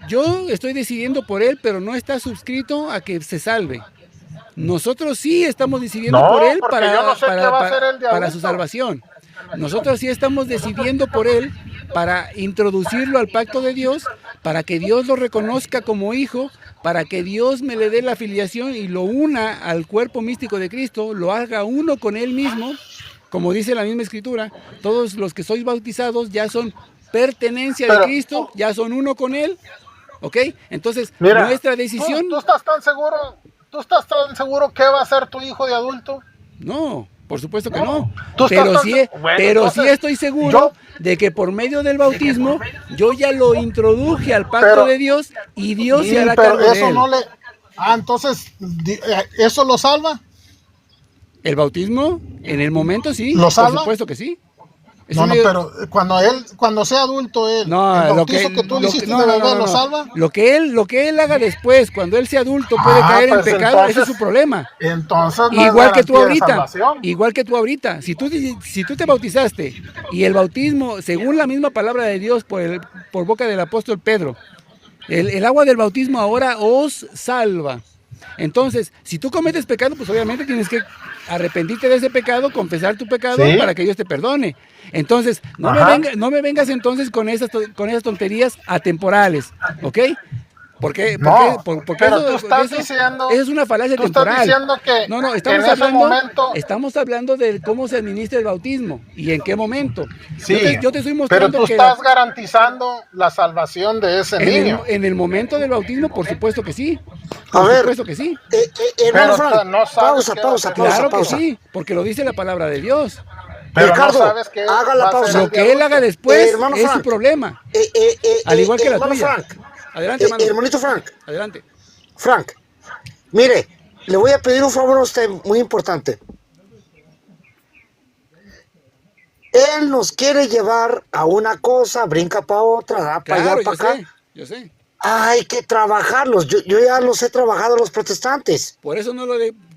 Yo estoy decidiendo por él, pero no está suscrito a que se salve. Nosotros sí estamos decidiendo por No, él porque yo no sé qué va a hacer él de para su adulto. salvación. Nosotros sí estamos decidiendo por él para introducirlo al pacto de Dios, para que Dios lo reconozca como hijo, para que Dios me le dé la filiación y lo una al cuerpo místico de Cristo, lo haga uno con él mismo, como dice la misma escritura, todos los que sois bautizados ya son pertenencia de Pero, Cristo, ya son uno con él, ¿ok? Entonces, mira, nuestra decisión, tú estás tan seguro que va a ser tu hijo de adulto. no, por supuesto que No, no, tú estás pero tan sí, bueno, pero sí entonces, estoy seguro yo, de que por medio del bautismo yo ya lo introduje al pacto pero, de Dios y Dios se sí, hará pero cargo de eso él. no le, entonces, ¿eso lo salva? El bautismo, en el momento sí, ¿Lo por salva? supuesto que sí. Es No, una- pero cuando sea adulto el No, bautizo que tú le hiciste de bebé, ¿lo salva? Lo que él haga después, cuando él sea adulto, puede Ah, caer en pues pecado, ese es su problema. entonces no es Igual que tú garantía de ahorita, salvación. igual que tú ahorita. Si tú te bautizaste y el bautismo, según la misma palabra de Dios por boca del apóstol Pedro, el agua del bautismo ahora os salva. Entonces, si tú cometes pecado, pues obviamente tienes que arrepentirte de ese pecado, confesar tu pecado Sí, para que Dios te perdone. Entonces, ajá, no me vengas entonces con con esas tonterías atemporales, ¿ok? no, Porque pero eso es una falacia tú estás temporal. diciendo que No, en ese momento, estamos hablando de cómo se administra el bautismo y en qué momento. sí, Yo te estoy pero mostrando tú que estás garantizando la salvación de ese niño. en el momento del bautismo, por supuesto que sí. A Por ver, supuesto que sí. hermano Pero Frank, no sabes qué va a hacer. Claro que pausa. sí, porque lo dice la palabra de Dios. Pero Ricardo, no sabes qué haga la va a hacer pausa. Lo el de que él adulto. haga después hermano es su Frank. problema, al igual que la hermano tuya. Frank, Adelante, hermano. hermanito Frank, Adelante. Frank, mire, le voy a pedir un favor a usted muy importante. Él nos quiere llevar a una cosa, brinca para otra, da para Claro, allá, para acá. yo sé. Hay que trabajarlos. Yo ya los he trabajado los protestantes. Por eso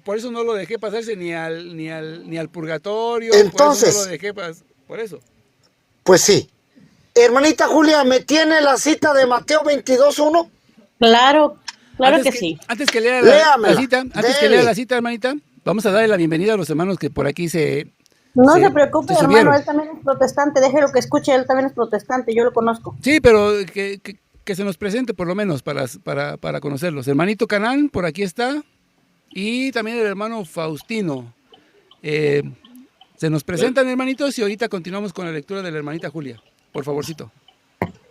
por eso no lo dejé pasarse ni al purgatorio, Entonces, por eso no lo dejé por eso. pues sí. Hermanita Julia, ¿me tiene la cita de Mateo 22:1? Claro, Claro que sí. Antes que lea Léamela, la cita, hermanita, vamos a darle la bienvenida a los hermanos que por aquí No se preocupe, se hermano, subieron. él también es protestante, déjelo que escuche, él también es protestante, yo lo conozco. Sí, pero que se nos presente por lo menos para conocerlos. Hermanito Canán, por aquí está, y también el hermano Faustino. Se nos presentan, hermanitos, y ahorita continuamos con la lectura de la hermanita Julia. Por favorcito.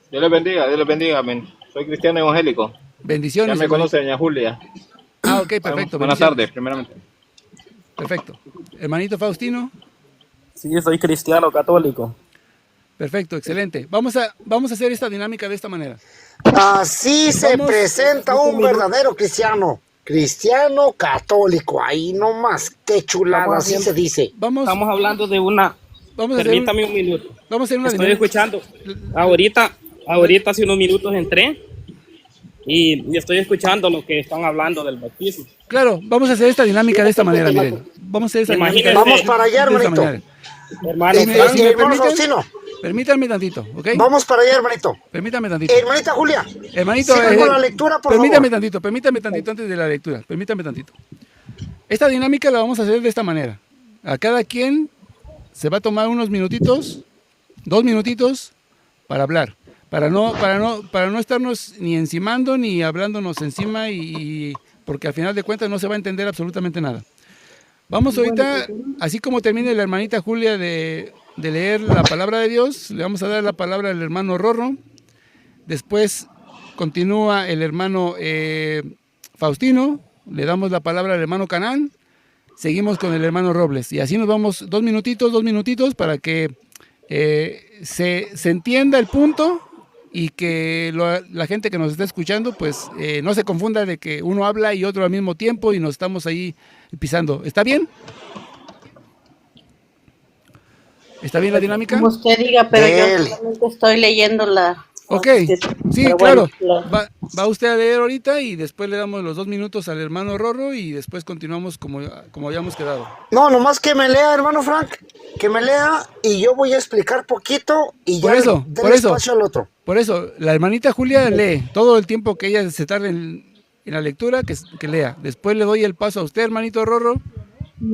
Dios les bendiga, amén. Soy cristiano evangélico. Bendiciones. Ya me conoce doña Julia. Ah, ok, perfecto. Buenas tardes, primeramente. Perfecto. Hermanito Faustino. Sí, soy cristiano católico. Perfecto, excelente. Vamos a hacer esta dinámica de esta manera. Así se presenta un verdadero cristiano. Cristiano católico, ahí nomás, qué chulada, así se dice. Estamos hablando de una... Permítame un minuto. Vamos a hacer una Estoy dinámica. escuchando. Ahorita hace unos minutos entré y estoy escuchando lo que están hablando del bautismo. Claro, vamos a hacer esta dinámica de esta manera, miren. Vamos a hacer esta dinámica. Vamos para allá, hermanito. Hermano, hermano Faustino. Permítanme tantito, ¿ok? Vamos para allá, hermanito. Permítame tantito. Hermanita Julia. Hermanito, siga con la lectura, por permítame favor. permítame tantito antes de la lectura. Permítame tantito. Esta dinámica la vamos a hacer de esta manera. A cada quien se va a tomar unos minutitos, 2 minutitos, para hablar. Para no estarnos ni encimando ni hablándonos encima porque al final de cuentas no se va a entender absolutamente nada. Vamos ahorita, así como termine la hermanita Julia de leer la palabra de Dios, le vamos a dar la palabra al hermano Rorro. Después continúa el hermano Faustino, le damos la palabra al hermano Canán, seguimos con el hermano Robles. Y así nos vamos 2 minutitos para que se entienda el punto y que la gente que nos está escuchando pues no se confunda de que uno habla y otro al mismo tiempo y nos estamos ahí pisando. ¿Está bien? ¿Está bien la dinámica? Como usted diga, pero yo solamente estoy leyendo la... Ok, sí, claro. Va usted a leer ahorita y después le damos los 2 minutos al hermano Rorro y después continuamos como habíamos quedado. No, nomás que me lea, hermano Frank, que me lea y yo voy a explicar poquito y Por ya eso, denle espacio al otro. Por eso, la hermanita Julia lee todo el tiempo que ella se tarde en la lectura, que lea. Después le doy el paso a usted, hermanito Rorro,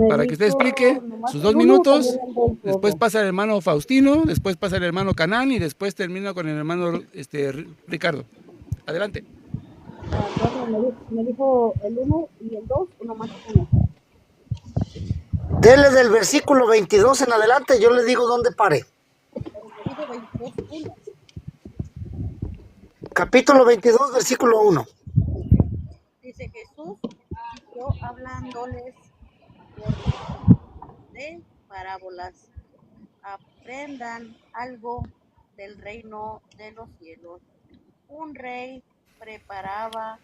para que usted explique sus 2 minutos. Después pasa el hermano Faustino, después pasa el hermano Canán y después termina con el hermano Ricardo. Adelante. Me dijo el 1 y el 2, uno más uno. Dele del versículo 22 en adelante, yo le digo dónde pare. Capítulo 22, versículo 1. Dice Jesús, yo hablándoles de parábolas, aprendan algo del reino de los cielos. Un rey preparaba...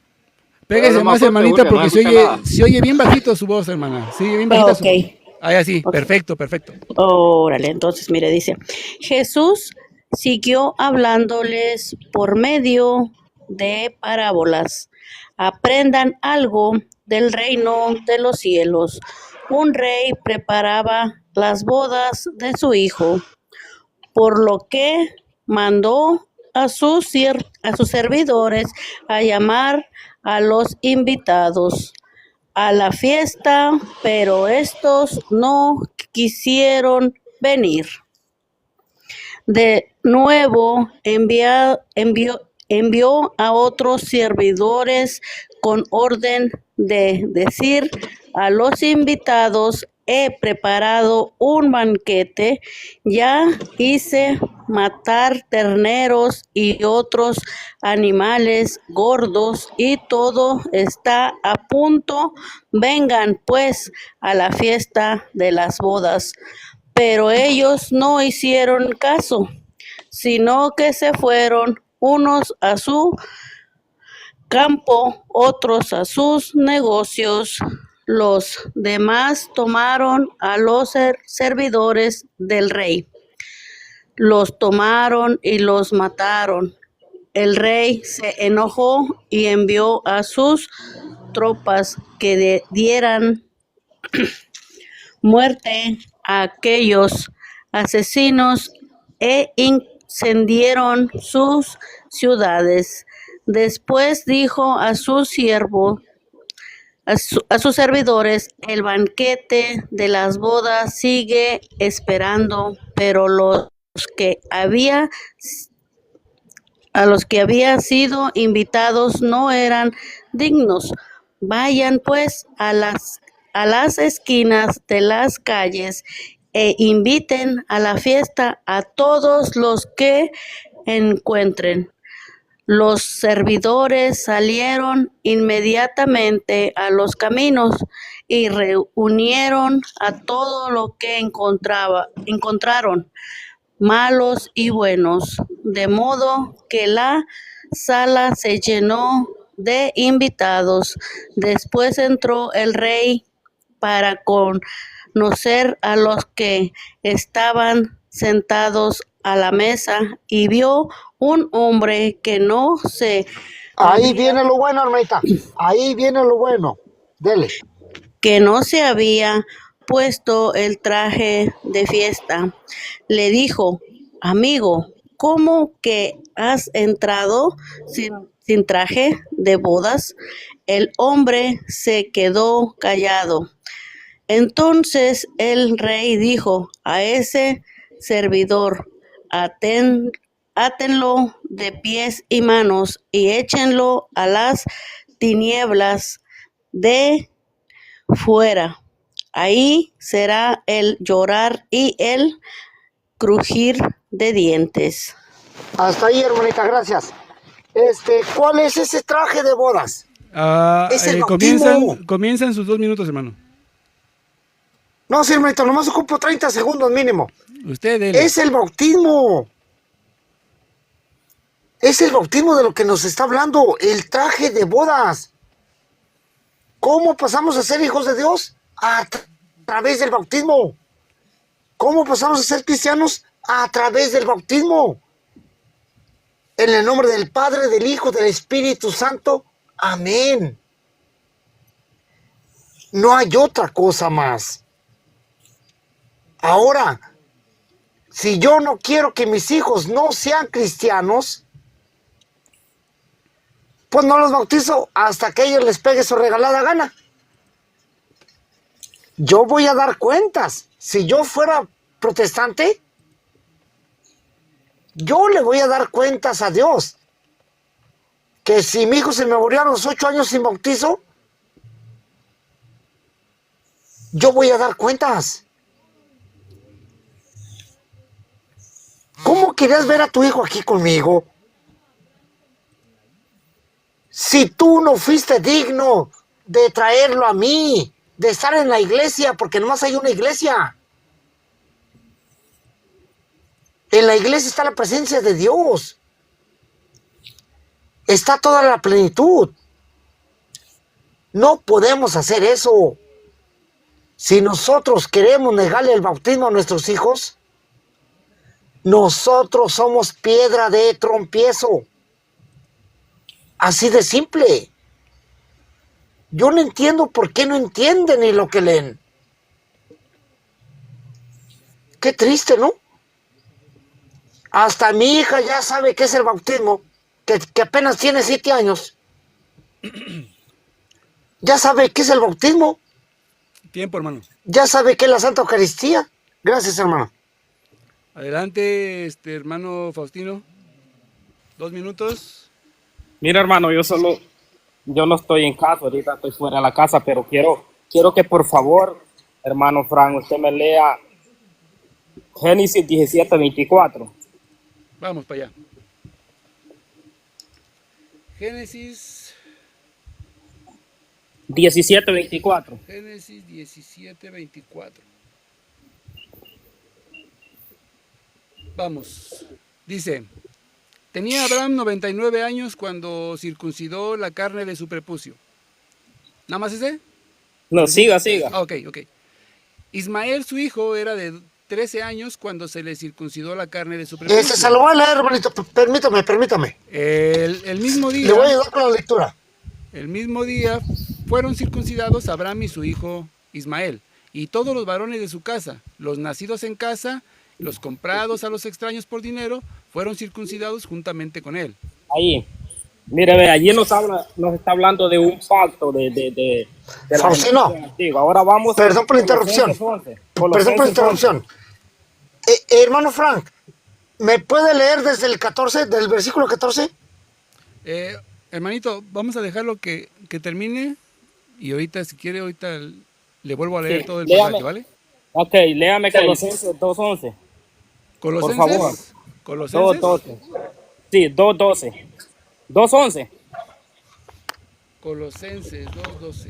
Pégase más, hermanita, porque se oye bien bajito su voz, hermana. Se oye bien bajita su voz. Ahí así, perfecto. Órale, entonces mire, dice, Jesús siguió hablándoles por medio de parábolas. Aprendan algo del reino de los cielos. Un rey preparaba las bodas de su hijo, por lo que mandó a sus servidores a llamar a los invitados a la fiesta, pero estos no quisieron venir. De nuevo envió a otros servidores con orden de decir a los invitados: he preparado un banquete, ya hice matar terneros y otros animales gordos y todo está a punto. Vengan pues a la fiesta de las bodas. Pero ellos no hicieron caso, sino que se fueron unos a su campo, otros a sus negocios. Los demás tomaron a los servidores del rey. Los tomaron y los mataron. El rey se enojó y envió a sus tropas que dieran muerte a aquellos asesinos e incendiaron sus ciudades. Después dijo a sus siervos, a sus servidores, el banquete de las bodas sigue esperando, pero que había, a los que habían sido invitados no eran dignos. Vayan pues a las esquinas de las calles e inviten a la fiesta a todos los que encuentren. Los servidores salieron inmediatamente a los caminos y reunieron a todo lo que encontraron, malos y buenos, de modo que la sala se llenó de invitados. Después entró el rey para conocer a los que estaban sentados a la mesa y vio un hombre que no se Ahí viene lo bueno, hermanita. Ahí viene lo bueno. Dele. que no se había puesto el traje de fiesta. Le dijo, amigo, ¿cómo que has entrado sin traje de bodas? El hombre se quedó callado. Entonces el rey dijo a ese servidor, átenlo de pies y manos y échenlo a las tinieblas de fuera. Ahí será el llorar y el crujir de dientes. Hasta ahí, hermanita, gracias. ¿Cuál es ese traje de bodas? Es el bautismo. Comienzan sus 2 minutos, hermano. No, sí, hermanita, nomás ocupo 30 segundos mínimo. Usted, dele. Es el bautismo. Es el bautismo de lo que nos está hablando, el traje de bodas. ¿Cómo pasamos a ser hijos de Dios? A través del bautismo. ¿Cómo pasamos a ser cristianos? A través del bautismo. En el nombre del Padre, del Hijo, del Espíritu Santo. Amén. No hay otra cosa más. Ahora, si yo no quiero que mis hijos no sean cristianos, pues no los bautizo hasta que ellos les pegue su regalada gana. Yo voy a dar cuentas. Si yo fuera protestante, yo le voy a dar cuentas a Dios. Que si mi hijo se me murió a los 8 años sin bautizo, yo voy a dar cuentas. ¿Cómo querías ver a tu hijo aquí conmigo? Si tú no fuiste digno de traerlo a mí, de estar en la iglesia, porque nomás hay una iglesia. En la iglesia está la presencia de Dios. Está toda la plenitud. No podemos hacer eso. Si nosotros queremos negarle el bautismo a nuestros hijos, nosotros somos piedra de tropiezo. Así de simple. Yo no entiendo por qué no entienden ni lo que leen. Qué triste, ¿no? Hasta mi hija ya sabe qué es el bautismo, que apenas tiene 7 años. Ya sabe qué es el bautismo. Tiempo, hermano. Ya sabe qué es la Santa Eucaristía. Gracias, hermano. Adelante, hermano Faustino. 2 minutos. Mira, hermano, yo no estoy en casa, ahorita estoy fuera de la casa, pero quiero que por favor, hermano Frank, usted me lea Génesis 17:24. Vamos para allá. Génesis 17:24. Génesis 17:24. Vamos. Dice, tenía Abraham 99 años cuando circuncidó la carne de su prepucio. ¿Nada más ese? No, siga. Ok. Ismael, su hijo, era de 13 años cuando se le circuncidó la carne de su prepucio. Se lo voy a leer, hermanito. Permítame. El mismo día... Le voy a ayudar con la lectura. El mismo día fueron circuncidados Abraham y su hijo Ismael, y todos los varones de su casa, los nacidos en casa, los comprados a los extraños por dinero, fueron circuncidados juntamente con él. Ahí. Mire, ve, allí nos está hablando de un pacto de la Faustino, generación antigua. Ahora vamos perdón por la Colosenses interrupción. 11. Perdón por la Colosenses 11. interrupción. Hermano Frank, ¿me puede leer desde el 14, del versículo 14? Hermanito, vamos a dejarlo que termine y ahorita, si quiere, ahorita le vuelvo a leer Sí, todo el léame. pasaje, ¿vale? Ok, léame Colosenses 2.11. Por favor. Colosenses. 2.12. Sí, 2.12. 2.11. Colosenses 2:12.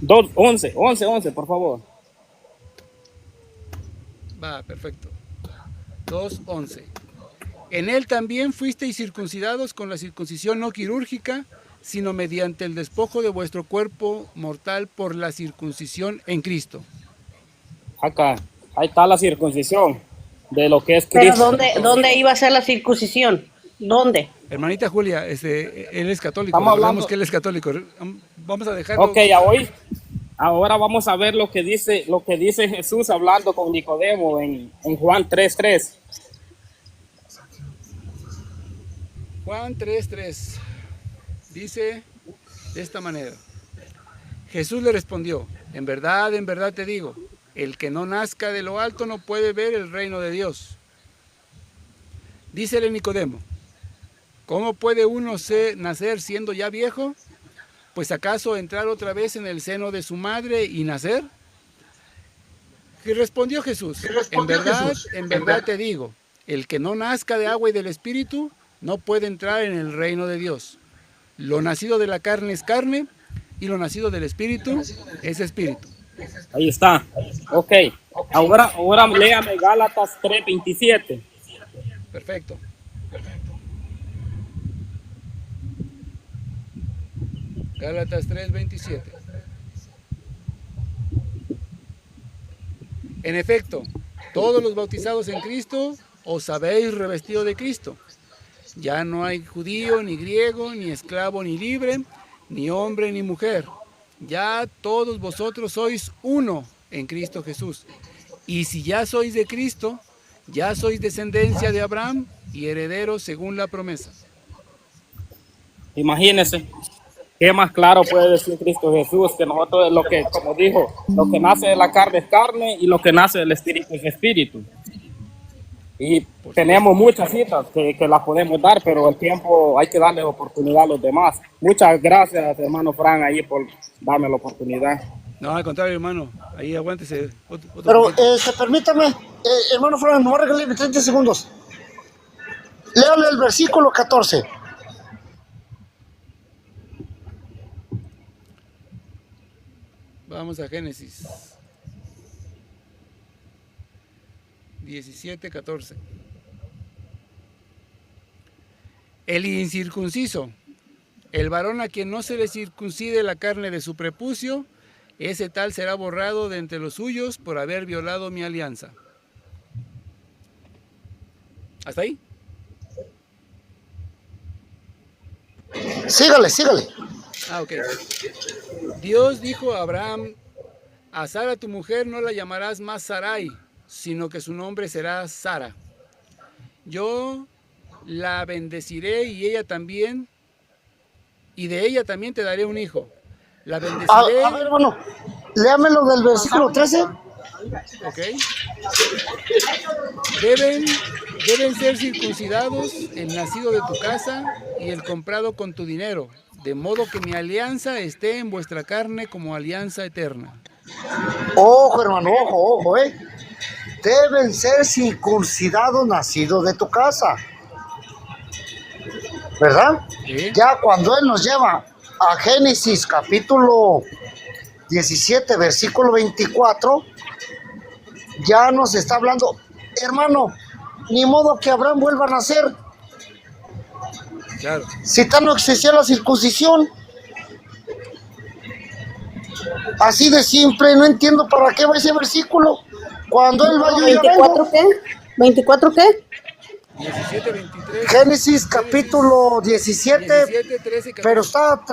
2.11. 11, por favor. Va, perfecto. 2:11. En él también fuisteis circuncidados con la circuncisión no quirúrgica, sino mediante el despojo de vuestro cuerpo mortal por la circuncisión en Cristo. Acá, ahí está la circuncisión de lo que es Pero Cristo. ¿dónde iba a ser la circuncisión? ¿Dónde? Hermanita Julia, él es católico. Estamos Recordemos hablando. que él es católico. Vamos a dejarlo. Ok, ahora vamos a ver lo que dice Jesús hablando con Nicodemo en Juan 3.3. Juan 3:3 dice de esta manera: Jesús le respondió, en verdad te digo, el que no nazca de lo alto no puede ver el reino de Dios. Dícele Nicodemo, ¿cómo puede uno nacer siendo ya viejo? Pues acaso entrar otra vez en el seno de su madre y nacer. Y respondió Jesús, en verdad te digo, el que no nazca de agua y del Espíritu no puede entrar en el reino de Dios. Lo nacido de la carne es carne y lo nacido del Espíritu es Espíritu. Ahí está. Ok, ahora léame Gálatas 3.27. Perfecto. Gálatas 3:27. En efecto, todos los bautizados en Cristo os habéis revestido de Cristo. Ya no hay judío, ni griego, ni esclavo, ni libre, ni hombre, ni mujer. Ya todos vosotros sois uno en Cristo Jesús. Y si ya sois de Cristo, ya sois descendencia de Abraham y herederos según la promesa. Imagínense. ¿Qué más claro puede decir Cristo Jesús que nosotros, lo que, como dijo, lo que nace de la carne es carne y lo que nace del Espíritu es Espíritu? Y tenemos muchas citas que las podemos dar, pero el tiempo hay que darle oportunidad a los demás. Muchas gracias, hermano Fran, ahí por darme la oportunidad. No, al contrario, hermano. Ahí aguántese. Pero, permítame, hermano Fran, no regáleme 30 segundos. Léale el versículo 14. Vamos a Génesis 17:14. El incircunciso, el varón a quien no se le circuncide la carne de su prepucio, ese tal será borrado de entre los suyos por haber violado mi alianza. ¿Hasta ahí? Sígale. Ok. Dios dijo a Abraham, a Sara tu mujer no la llamarás más Sarai, sino que su nombre será Sara. Yo la bendeciré y de ella también te daré un hijo. La bendeciré. A ver, hermano, léamelo del versículo 13. Ok. Deben ser circuncidados el nacido de tu casa y el comprado con tu dinero, de modo que mi alianza esté en vuestra carne como alianza eterna. Ojo, hermano, ojo. Deben ser circuncidados nacidos de tu casa. ¿Verdad? ¿Sí? Ya cuando Él nos lleva a Génesis capítulo 17, versículo 24, ya nos está hablando, hermano, ni modo que Abraham vuelva a nacer. Claro. Si tal no existía la circuncisión. Así de simple, no entiendo para qué va ese versículo. Cuando él va, yo ya vengo. ¿24 qué? ¿24 qué? 17, 23. Génesis capítulo 17, 13, 14. pero está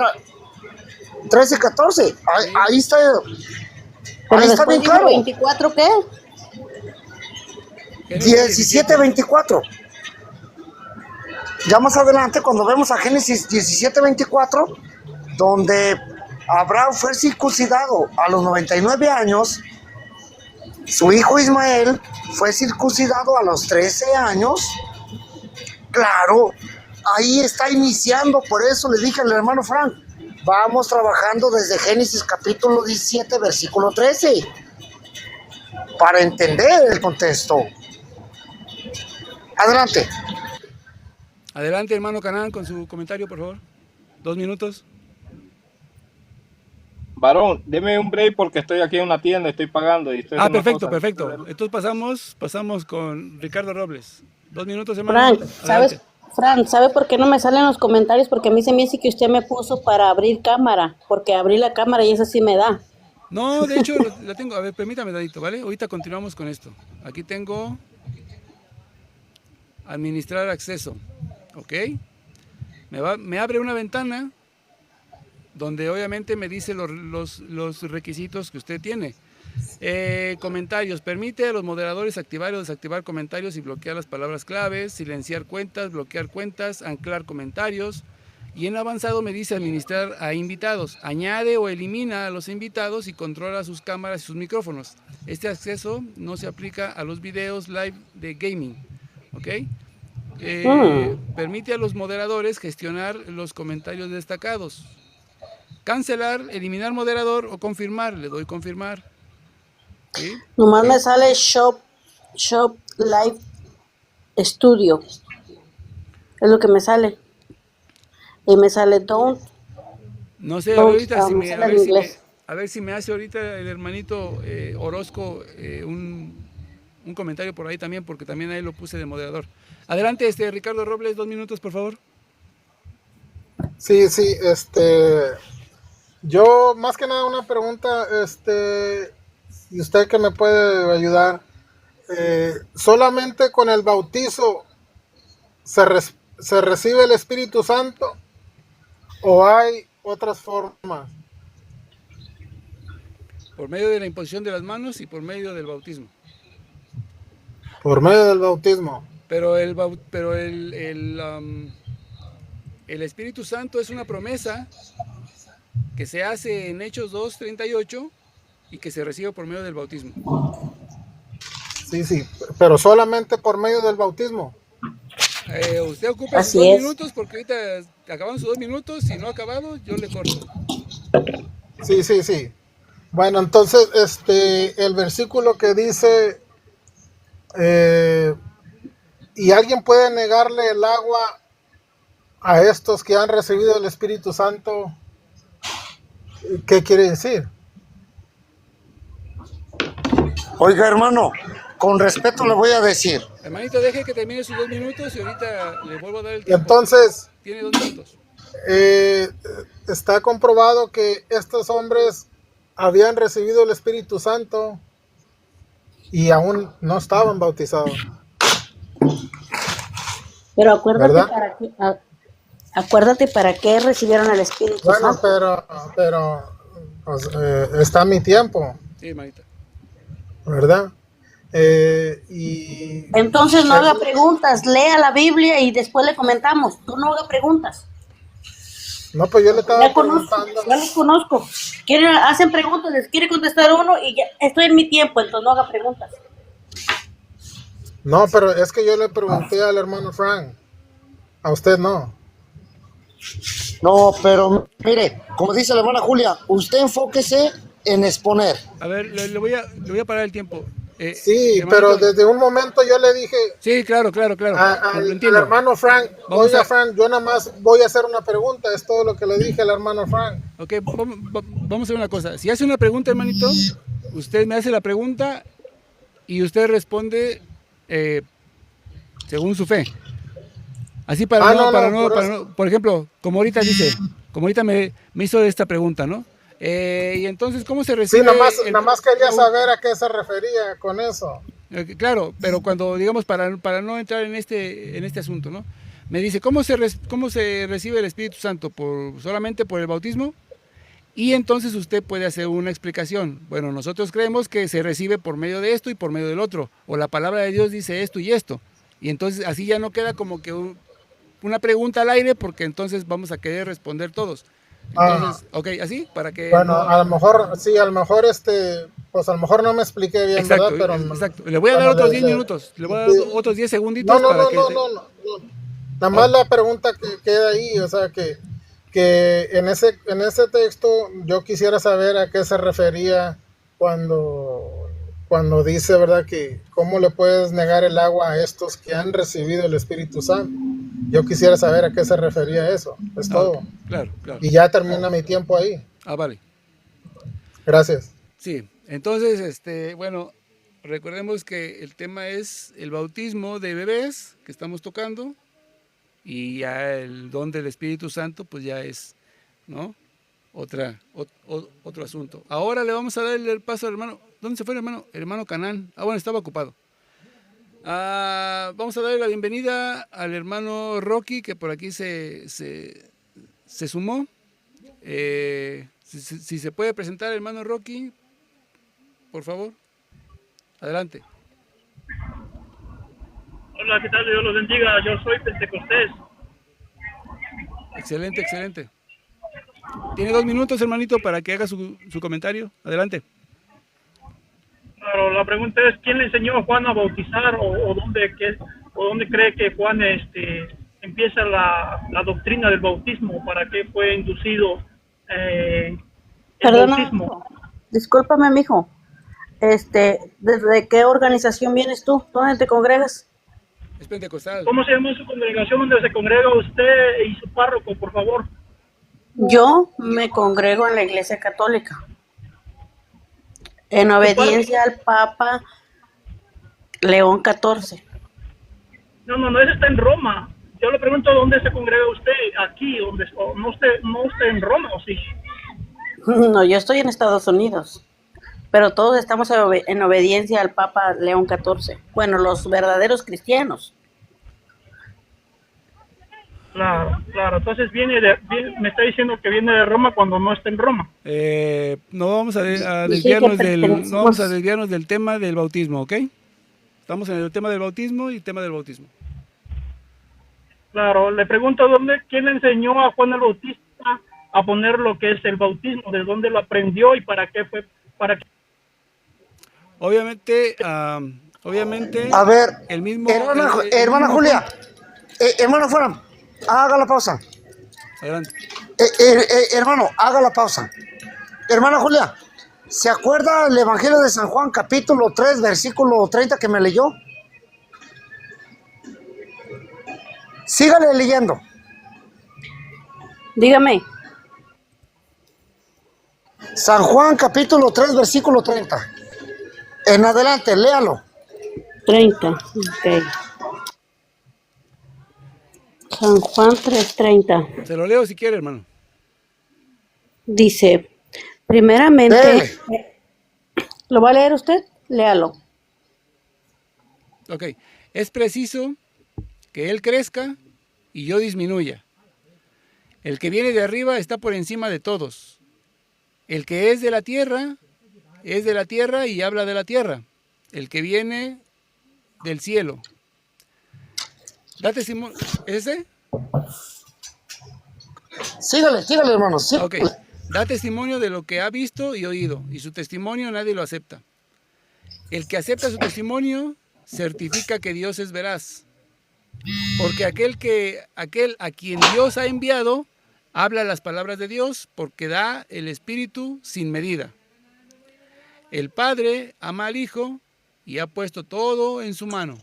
13, 14. Ahí está. Pero Ahí está bien claro. ¿24 qué? 17, 24. Ya más adelante, cuando vemos a Génesis 17:24, donde Abraham fue circuncidado a los 99 años, su hijo Ismael fue circuncidado a los 13 años. Claro, ahí está iniciando, por eso le dije al hermano Frank, vamos trabajando desde Génesis capítulo 17, versículo 13, para entender el contexto. Adelante. Adelante, hermano Canán, con su comentario, por favor. 2 minutos. Varón, deme un break porque estoy aquí en una tienda, estoy pagando y estoy haciendo Perfecto, cosas. perfecto. Entonces pasamos con Ricardo Robles. 2 minutos, hermano. Frank, ¿sabe por qué no me salen los comentarios? Porque a mí se me dice que usted me puso para abrir cámara, porque abrí la cámara y eso sí me da. No, de hecho, la tengo. A ver, permítame, Dadito, ¿vale? Ahorita continuamos con esto. Aquí tengo administrar acceso, ¿ok? Me abre una ventana donde obviamente me dice los requisitos que usted tiene. Comentarios. Permite a los moderadores activar o desactivar comentarios y bloquear las palabras claves, silenciar cuentas, bloquear cuentas, anclar comentarios. Y en avanzado me dice administrar a invitados. Añade o elimina a los invitados y controla sus cámaras y sus micrófonos. Este acceso no se aplica a los videos live de gaming, ¿ok? Permite a los moderadores gestionar los comentarios destacados. Cancelar, eliminar moderador o confirmar. Le doy confirmar. ¿Sí? Nomás me sale Shop Live Studio. Es lo que me sale. Y me sale Don't. No sé, ahorita a ver si me hace ahorita el hermanito Orozco un comentario por ahí también, porque también ahí lo puse de moderador. Adelante, Ricardo Robles, 2 minutos, por favor. Sí, yo más que nada una pregunta, y usted que me puede ayudar, solamente con el bautizo se recibe el Espíritu Santo o hay otras formas. Por medio de la imposición de las manos y por medio del bautismo. Por medio del bautismo. Pero el Espíritu Santo es una promesa que se hace en Hechos 2:38 y que se recibe por medio del bautismo. Sí, pero solamente por medio del bautismo. Usted ocupa sus 2 minutos porque ahorita acaban sus 2 minutos. Si no ha acabado, yo le corto. Sí. Bueno, entonces, el versículo que dice, y alguien puede negarle el agua a estos que han recibido el Espíritu Santo, ¿qué quiere decir? Oiga, hermano, con respeto le voy a decir. Hermanito, deje que termine sus 2 minutos y ahorita le vuelvo a dar el tiempo. Entonces, tiene 2 minutos. Está comprobado que estos hombres habían recibido el Espíritu Santo y aún no estaban bautizados. Pero acuérdate para qué recibieron el Espíritu Santo. Bueno, pero pues, está mi tiempo. Sí, hermanita. ¿Verdad? Entonces no haga preguntas, lea la Biblia y después le comentamos. Tú no haga preguntas. No, pues yo le estaba preguntando. Ya los conozco. Hacen preguntas, les quiere contestar uno y ya estoy en mi tiempo, entonces no haga preguntas. No, pero es que yo le pregunté al hermano Frank. A usted no. No, pero mire, como dice la hermana Julia, usted enfóquese en exponer. A ver, le voy a parar el tiempo. Sí, hermanito, pero desde un momento yo le dije. Sí, claro. Al hermano Frank, Frank, yo nada más voy a hacer una pregunta, es todo lo que le dije al hermano Frank. Ok, vamos a hacer una cosa. Si hace una pregunta, hermanito, usted me hace la pregunta y usted responde según su fe. Así por ejemplo, como ahorita me hizo esta pregunta, ¿no? Y entonces, ¿cómo se recibe? Sí, nada más quería saber a qué se refería con eso. Claro, pero cuando, digamos, para no entrar en este asunto, ¿no? Me dice, ¿cómo se recibe el Espíritu Santo? ¿Solamente por el bautismo? Y entonces usted puede hacer una explicación. Bueno, nosotros creemos que se recibe por medio de esto y por medio del otro. O la palabra de Dios dice esto y esto. Y entonces así ya no queda como que una pregunta al aire porque entonces vamos a querer responder todos. Entonces, ok, así, para que... Bueno, a lo mejor, sí, a lo mejor pues a lo mejor no me expliqué bien, exacto, ¿verdad? Pero, exacto. Le voy a dar otros 10 minutos, le voy a dar otros 10 segunditos para que... No. Nada más la pregunta que queda ahí, o sea, que en ese texto yo quisiera saber a qué se refería cuando dice, ¿verdad? Que cómo le puedes negar el agua a estos que han recibido el Espíritu Santo. Yo quisiera saber a qué se refería eso, es todo. Claro. Y ya termina mi tiempo ahí. Vale. Gracias. Sí, entonces, bueno, recordemos que el tema es el bautismo de bebés que estamos tocando y ya el don del Espíritu Santo, pues ya es, ¿no? Otro asunto. Ahora le vamos a dar el paso al hermano. ¿Dónde se fue el hermano? El hermano Canán. Bueno, estaba ocupado. Vamos a darle la bienvenida al hermano Rocky, que por aquí se sumó. Si se puede presentar, hermano Rocky, por favor. Adelante. Hola, ¿qué tal? Dios los bendiga. Yo soy pentecostés. Excelente. Tiene 2 minutos, hermanito, para que haga su comentario. Adelante. Claro, la pregunta es, ¿quién le enseñó a Juan a bautizar o dónde cree que Juan empieza la doctrina del bautismo? ¿Para qué fue inducido el bautismo? Discúlpame, mijo. ¿Desde qué organización vienes tú? ¿Dónde te congregas? Es pentecostal. ¿Cómo se llama su congregación donde se congrega usted y su párroco, por favor? Yo me congrego en la Iglesia Católica, en obediencia al Papa León XIV. No, ese está en Roma. Yo le pregunto dónde se congrega usted, aquí, no usted en Roma, ¿o sí? No, yo estoy en Estados Unidos, pero todos estamos en obediencia al Papa León XIV. Bueno, los verdaderos cristianos. Claro. Entonces me está diciendo que viene de Roma cuando no está en Roma. No vamos a desviarnos del tema del bautismo, ¿ok? Estamos en el tema del bautismo y tema del bautismo. Claro, le pregunto quién le enseñó a Juan el Bautista a poner lo que es el bautismo, de dónde lo aprendió y para qué fue, Obviamente, A ver, el mismo... hermana Julia, hermano fuera, haga la pausa. Adelante. Hermano, haga la pausa. Hermana Julia, ¿se acuerda el Evangelio de San Juan, capítulo 3, versículo 30 que me leyó? Sígale leyendo. Dígame. San Juan, capítulo 3, versículo 30. En adelante, léalo. 30, ok. San Juan 3:30. Se lo leo si quiere, hermano. Dice, primeramente, ¿lo va a leer usted? Léalo. Ok. Es preciso que Él crezca y yo disminuya. El que viene de arriba está por encima de todos. El que es de la tierra y habla de la tierra. El que viene del cielo. Da testimonio. ¿Es ese? Sígale, hermano. Sígale. Ok. Da testimonio de lo que ha visto y oído, y su testimonio nadie lo acepta. El que acepta su testimonio certifica que Dios es veraz. Porque aquel a quien Dios ha enviado habla las palabras de Dios, porque da el Espíritu sin medida. El Padre ama al Hijo y ha puesto todo en su mano.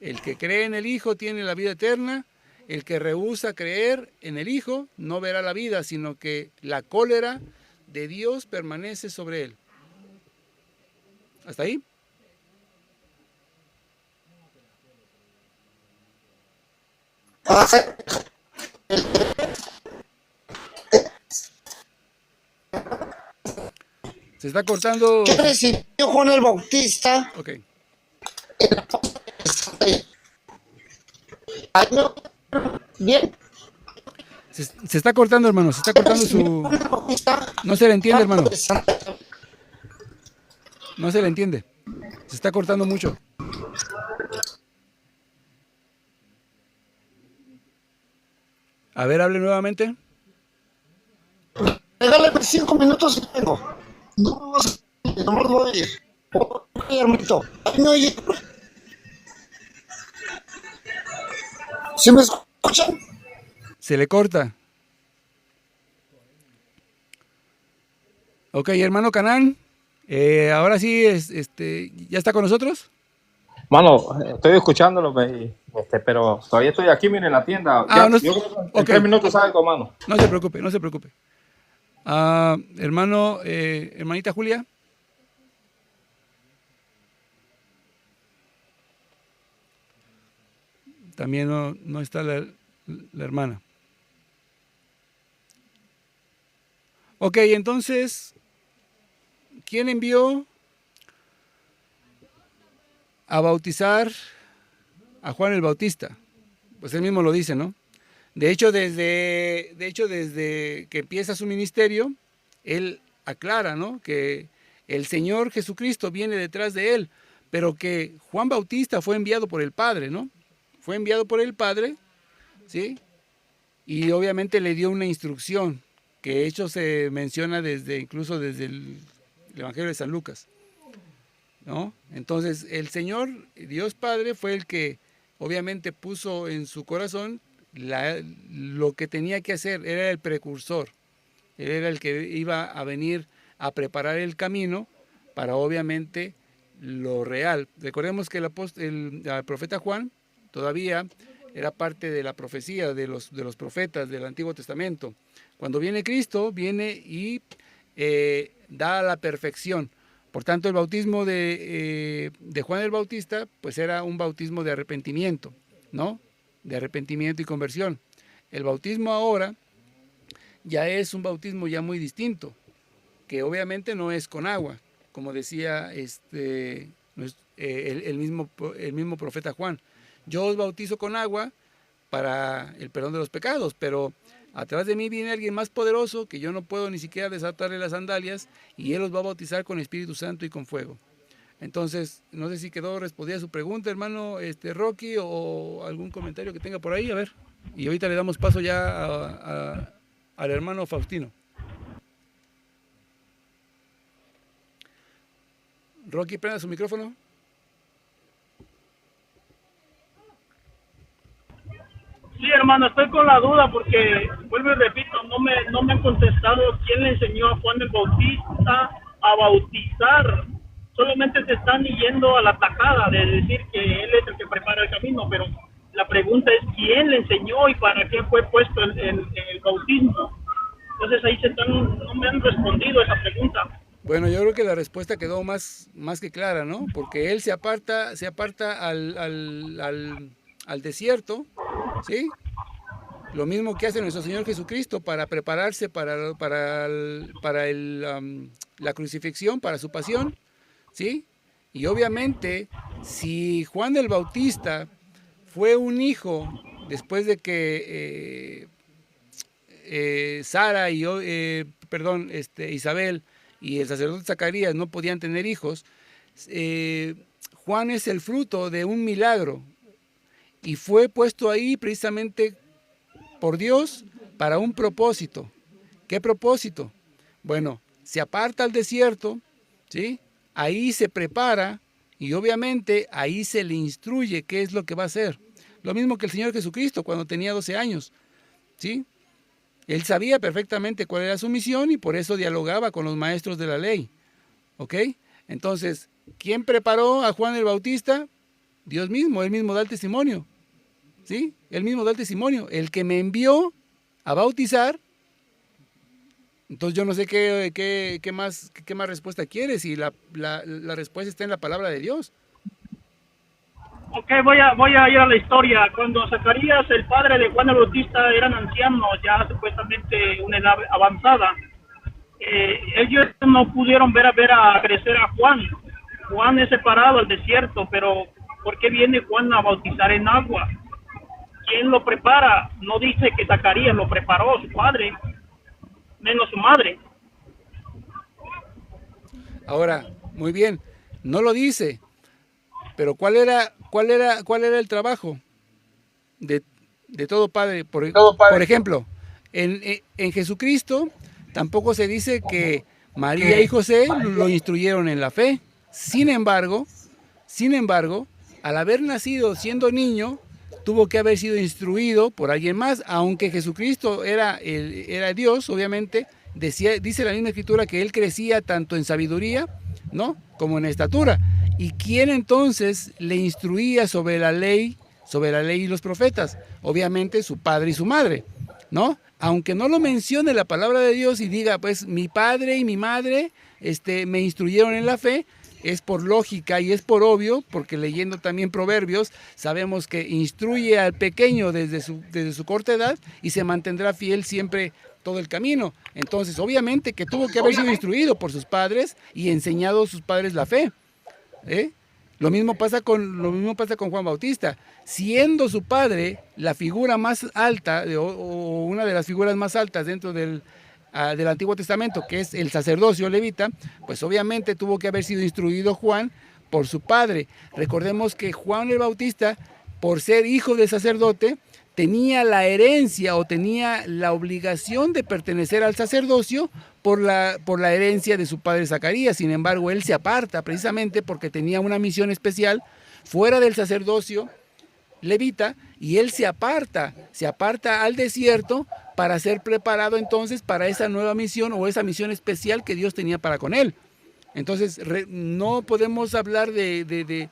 El que cree en el Hijo tiene la vida eterna. El que rehúsa creer en el Hijo no verá la vida, sino que la cólera de Dios permanece sobre él. ¿Hasta ahí? Se está cortando. ¿Qué recibió Juan el Bautista? Ok. Bien. Se está cortando, hermano. Se está cortando su... No se le entiende, hermano. No se le entiende. Se está cortando mucho. A ver, hable nuevamente. Regálame 5 minutos y vengo. No me voy a ir. Ok, hermanito. Ahí me oye. ¿Sí me escuchan? Se le corta. Ok, hermano Canán, ahora sí, ¿ya está con nosotros? Mano, estoy escuchándolo, pero todavía estoy aquí, miren, en la tienda. Yo creo que en 3 minutos salgo, mano. No se preocupe, no se preocupe. Hermanita Julia. También no está la hermana. Ok, entonces, ¿quién envió a bautizar a Juan el Bautista? Pues él mismo lo dice, ¿no? De hecho, desde que empieza su ministerio, él aclara, ¿no?, que el Señor Jesucristo viene detrás de él, pero que Juan Bautista fue enviado por el Padre, ¿no? Fue enviado por el Padre, ¿sí? Y obviamente le dio una instrucción, que hecho se menciona incluso desde el Evangelio de San Lucas, ¿no? Entonces, el Señor, Dios Padre, fue el que obviamente puso en su corazón lo que tenía que hacer. Era el precursor, él era el que iba a venir a preparar el camino para obviamente lo real. Recordemos que el profeta Juan todavía era parte de la profecía de los profetas del Antiguo Testamento. Cuando viene Cristo, viene y da la perfección. Por tanto, el bautismo de Juan el Bautista, pues era un bautismo de arrepentimiento, ¿no? De arrepentimiento y conversión. El bautismo ahora ya es un bautismo ya muy distinto, que obviamente no es con agua, como decía el mismo profeta Juan. Yo os bautizo con agua para el perdón de los pecados, pero atrás de mí viene alguien más poderoso que yo no puedo ni siquiera desatarle las sandalias, y él os va a bautizar con Espíritu Santo y con fuego. Entonces, no sé si quedó respondida su pregunta, hermano Rocky, o algún comentario que tenga por ahí, a ver. Y ahorita le damos paso ya al hermano Faustino. Rocky, prenda su micrófono. Sí, hermano, estoy con la duda porque, vuelvo y repito, no me han contestado quién le enseñó a Juan el Bautista a bautizar. Solamente se están yendo a la tajada de decir que él es el que prepara el camino, pero la pregunta es quién le enseñó y para qué fue puesto el bautismo. Entonces ahí no me han respondido esa pregunta. Bueno, yo creo que la respuesta quedó más que clara, ¿no? Porque él se aparta al desierto, ¿sí? Lo mismo que hace nuestro Señor Jesucristo para prepararse para la crucifixión, para su pasión, ¿sí? Y obviamente, si Juan el Bautista fue un hijo después de que Sara y Isabel y el sacerdote Zacarías no podían tener hijos, Juan es el fruto de un milagro y fue puesto ahí precisamente por Dios para un propósito. ¿Qué propósito? Bueno, se aparta al desierto, ¿sí? Ahí se prepara y obviamente ahí se le instruye qué es lo que va a hacer. Lo mismo que el Señor Jesucristo cuando tenía 12 años, ¿sí? Él sabía perfectamente cuál era su misión y por eso dialogaba con los maestros de la ley, ¿ok? Entonces, ¿quién preparó a Juan el Bautista? Dios mismo, él mismo da el testimonio, ¿sí? Él mismo da el testimonio, el que me envió a bautizar. Entonces yo no sé qué más respuesta quieres, y la respuesta está en la palabra de Dios. Ok, voy a ir a la historia. Cuando Zacarías, el padre de Juan el Bautista, eran ancianos, ya supuestamente una edad avanzada, ellos no pudieron ver a crecer a Juan. Juan es separado al desierto, pero ¿por qué viene Juan a bautizar en agua? ¿Quién lo prepara? No dice que Zacarías lo preparó, su padre, menos su madre. Ahora, muy bien, no lo dice, pero ¿cuál era el trabajo De todo padre. Por ejemplo, en Jesucristo tampoco se dice que María y José lo instruyeron en la fe. Sin embargo, al haber nacido siendo niño, tuvo que haber sido instruido por alguien más, aunque Jesucristo era Dios, obviamente. Dice la misma escritura que él crecía tanto en sabiduría, ¿no?, como en estatura. ¿Y quién entonces le instruía sobre la ley y los profetas? Obviamente su padre y su madre, ¿no? Aunque no lo mencione la palabra de Dios y diga, pues mi padre y mi madre me instruyeron en la fe, es por lógica y es por obvio, porque leyendo también Proverbios, sabemos que instruye al pequeño desde su corta edad y se mantendrá fiel siempre todo el camino. Entonces, obviamente que tuvo que haber sido instruido por sus padres y enseñado a sus padres la fe. Lo mismo pasa con Juan Bautista. Siendo su padre la figura más alta, o una de las figuras más altas dentro del Antiguo Testamento, que es el sacerdocio levita, pues obviamente tuvo que haber sido instruido Juan por su padre. Recordemos que Juan el Bautista, por ser hijo de sacerdote, tenía la herencia o tenía la obligación de pertenecer al sacerdocio por la herencia de su padre Zacarías. Sin embargo, él se aparta precisamente porque tenía una misión especial fuera del sacerdocio levita, y él se aparta al desierto para ser preparado entonces para esa nueva misión o esa misión especial que Dios tenía para con él. Entonces no podemos hablar de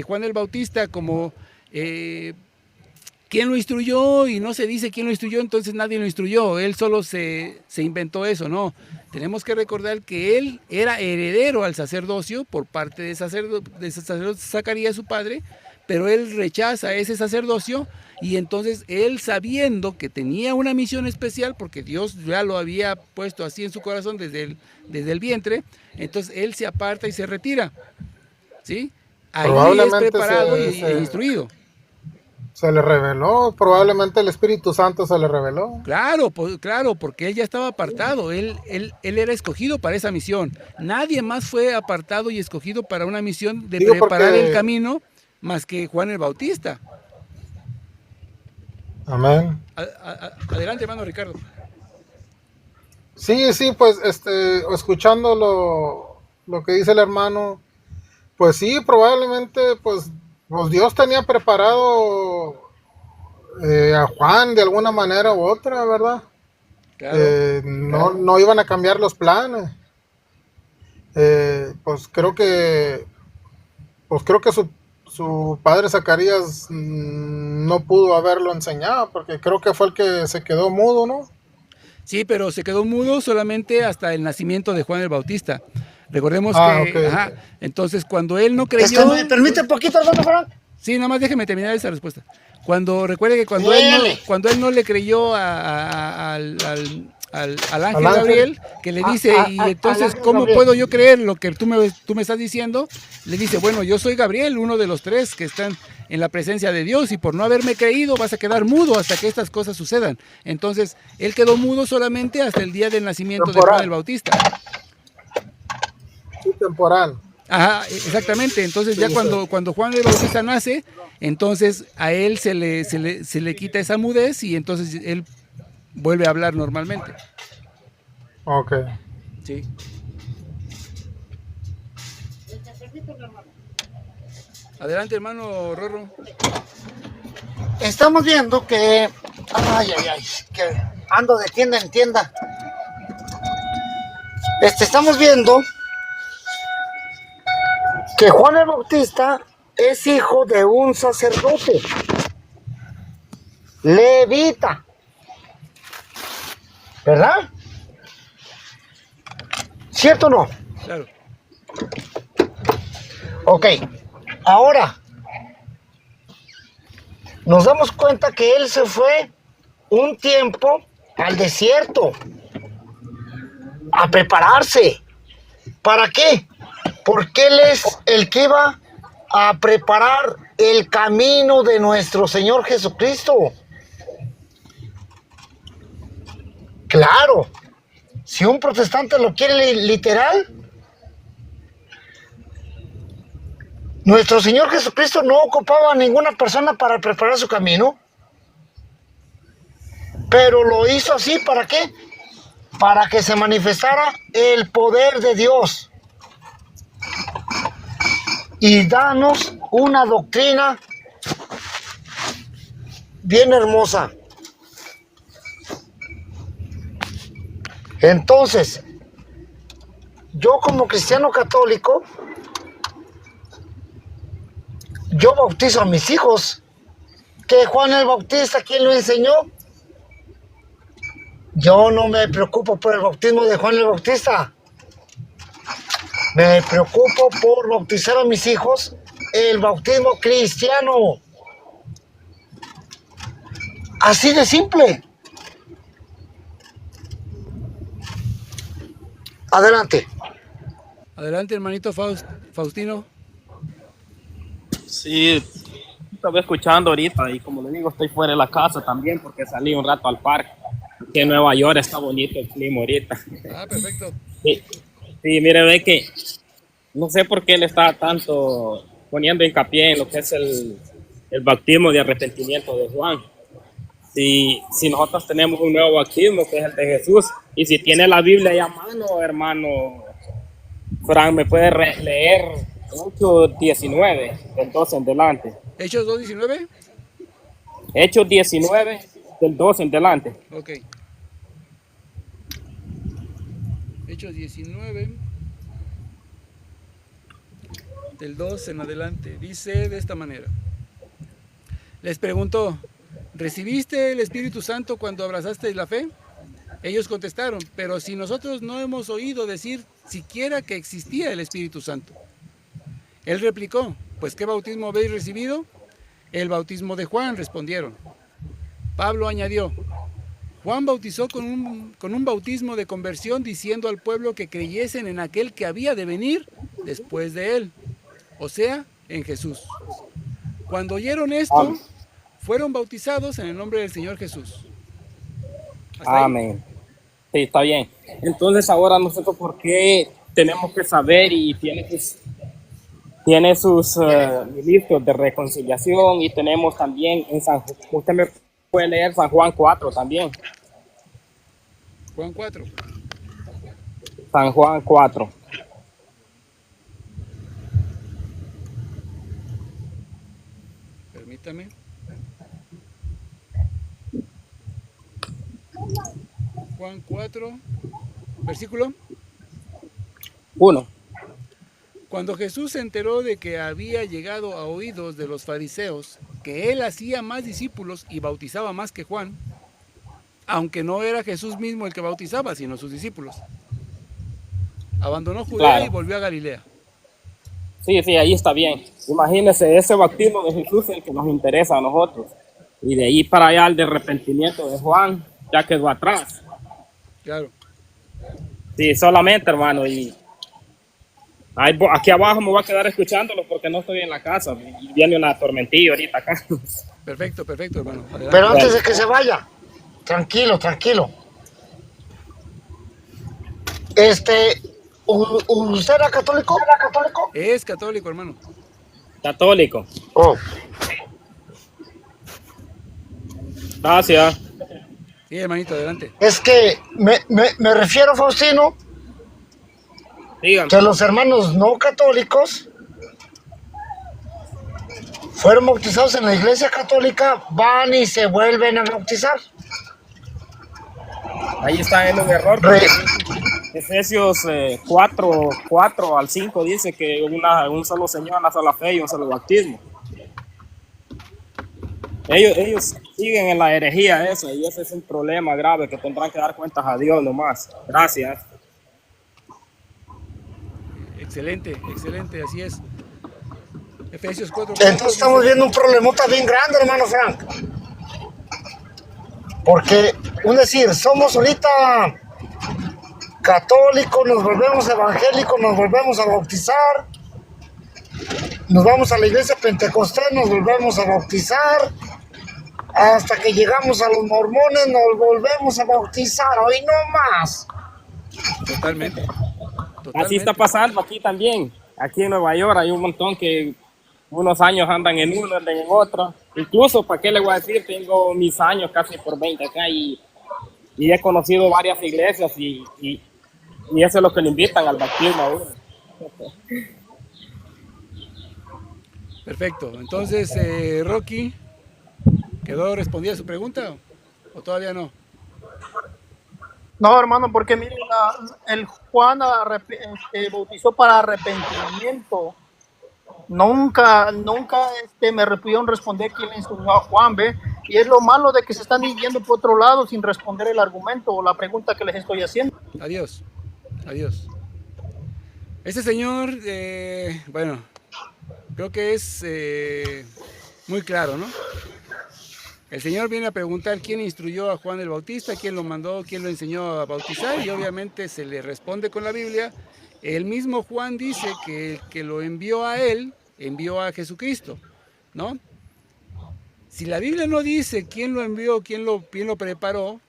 Juan el Bautista como quién lo instruyó, y no se dice quién lo instruyó, entonces nadie lo instruyó, él solo se inventó eso. No, tenemos que recordar que él era heredero al sacerdocio por parte de sacerdote Zacarías, su padre, pero él rechaza ese sacerdocio, y entonces él, sabiendo que tenía una misión especial, porque Dios ya lo había puesto así en su corazón desde el vientre, entonces él se aparta y se retira, ¿sí? Ahí es preparado e instruido. Se le reveló, probablemente el Espíritu Santo se le reveló. Claro, porque él ya estaba apartado, él era escogido para esa misión. Nadie más fue apartado y escogido para una misión de preparar el camino más que Juan el Bautista. Amén. Adelante, hermano Ricardo. Sí, pues escuchando lo que dice el hermano, pues sí, probablemente pues Dios tenía preparado a Juan de alguna manera u otra, ¿verdad? Claro, no iban a cambiar los planes. Pues creo que su padre Zacarías no pudo haberlo enseñado, porque creo que fue el que se quedó mudo, ¿no? Sí, pero se quedó mudo solamente hasta el nacimiento de Juan el Bautista. Recordemos que, okay. Entonces cuando él no creyó... ¿Me permite un poquito, hermano Frank? Sí, nada más déjeme terminar esa respuesta. Recuerde que cuando él no le creyó al ángel Gabriel, que le dice, y entonces, ¿cómo puedo yo creer lo que tú me estás diciendo? Le dice, bueno, yo soy Gabriel, uno de los 3 que están en la presencia de Dios, y por no haberme creído vas a quedar mudo hasta que estas cosas sucedan. Entonces, él quedó mudo solamente hasta el día del nacimiento de Juan el Bautista. Sí, temporal. Ajá, exactamente. Entonces ya cuando Juan el Bautista nace, entonces a él se le quita esa mudez, y entonces él vuelve a hablar normalmente. Ok. Sí. Adelante, hermano Rorro. Estamos viendo que... que ando de tienda en tienda. Estamos viendo que Juan el Bautista es hijo de un sacerdote levita, ¿verdad? ¿Cierto o no? Claro. Ok, ahora nos damos cuenta que él se fue un tiempo al desierto a prepararse. ¿Para qué? Porque él es el que iba a preparar el camino de nuestro Señor Jesucristo. Claro, si un protestante lo quiere literal, nuestro Señor Jesucristo no ocupaba a ninguna persona para preparar su camino. Pero lo hizo así, ¿para qué? Para que se manifestara el poder de Dios. Y danos una doctrina bien hermosa. Entonces, yo como cristiano católico, yo bautizo a mis hijos. ¿Que Juan el Bautista quién lo enseñó? Yo no me preocupo por el bautismo de Juan el Bautista. Me preocupo por bautizar a mis hijos el bautismo cristiano. Así de simple. Adelante. Adelante, hermanito Faustino. Sí, estaba escuchando ahorita y como le digo, estoy fuera de la casa también porque salí un rato al parque. Que en Nueva York está bonito el clima ahorita. Ah, perfecto. Sí, mire, ve que no sé por qué le está tanto poniendo hincapié en lo que es el bautismo de arrepentimiento de Juan. Si nosotros tenemos un nuevo bautismo que es el de Jesús, y si tiene la Biblia ahí a mano, hermano Frank, me puede leer Hechos 19, del 12 en delante. ¿Hechos 2:19? Hechos 19, del 12 en delante. Ok. Hechos 19, del 2 en adelante. Dice de esta manera. Les preguntó, ¿recibiste el Espíritu Santo cuando abrazasteis la fe? Ellos contestaron, pero si nosotros no hemos oído decir siquiera que existía el Espíritu Santo. Él replicó, pues ¿qué bautismo habéis recibido? El bautismo de Juan, respondieron. Pablo añadió, Juan bautizó con un bautismo de conversión diciendo al pueblo que creyesen en aquel que había de venir después de él, o sea, en Jesús. Cuando oyeron esto, fueron bautizados en el nombre del Señor Jesús. Amén. Sí, está bien. Entonces ahora nosotros, ¿por qué tenemos que saber y tiene sus ministros de reconciliación? Y tenemos también en usted me puede leer San Juan 4 también. Juan 4. San Juan 4. Permítame. Juan 4, versículo 1. Cuando Jesús se enteró de que había llegado a oídos de los fariseos que él hacía más discípulos y bautizaba más que Juan, aunque no era Jesús mismo el que bautizaba, sino sus discípulos, abandonó Judea y volvió a Galilea. Sí, ahí está bien. Imagínense, ese bautismo de Jesús es el que nos interesa a nosotros. Y de ahí para allá el de arrepentimiento de Juan ya quedó atrás. Claro. Sí, solamente, hermano. Y aquí abajo me voy a quedar escuchándolo porque no estoy en la casa. Y viene una tormentilla ahorita acá. Perfecto, hermano. Adelante. Pero antes de que se vaya, tranquilo. ¿Usted era católico? Es católico, hermano. Católico. Oh. Gracias. Sí, hermanito, adelante. Es que me refiero, Faustino, Dígame. que los hermanos no católicos fueron bautizados en la iglesia católica, van y se vuelven a bautizar. Ahí está en un error. Efesios 4 al 5 dice que un solo Señor, una sola fe y un solo bautismo. Ellos siguen en la herejía esa, y ese es un problema grave que tendrán que dar cuentas a Dios nomás. Gracias. Excelente, así es. Efesios 4. Entonces estamos viendo un problemota bien grande, hermano Frank. Porque, somos ahorita católicos, nos volvemos evangélicos, nos volvemos a bautizar, nos vamos a la iglesia pentecostal, nos volvemos a bautizar, hasta que llegamos a los mormones, nos volvemos a bautizar, hoy no más. Totalmente. Así está pasando aquí también. Aquí en Nueva York hay un montón que unos años andan en uno, andan en otro. Incluso, ¿para qué le voy a decir? Tengo mis años casi por 20 acá y he conocido varias iglesias y eso es lo que le invitan al bautismo a uno. Perfecto. Entonces, Rocky, ¿quedó respondida su pregunta o todavía no? No, hermano, porque mire, el Juan bautizó para arrepentimiento. Nunca me pudieron responder quién le instruyó a Juan, ¿ve? Y es lo malo de que se están yendo por otro lado sin responder el argumento o la pregunta que les estoy haciendo. Adiós. Este señor, bueno, creo que es muy claro, ¿no? El Señor viene a preguntar quién instruyó a Juan el Bautista, quién lo mandó, quién lo enseñó a bautizar, y obviamente se le responde con la Biblia. El mismo Juan dice que el que lo envió a él, envió a Jesucristo, ¿no? Si la Biblia no dice quién lo envió, quién lo preparó,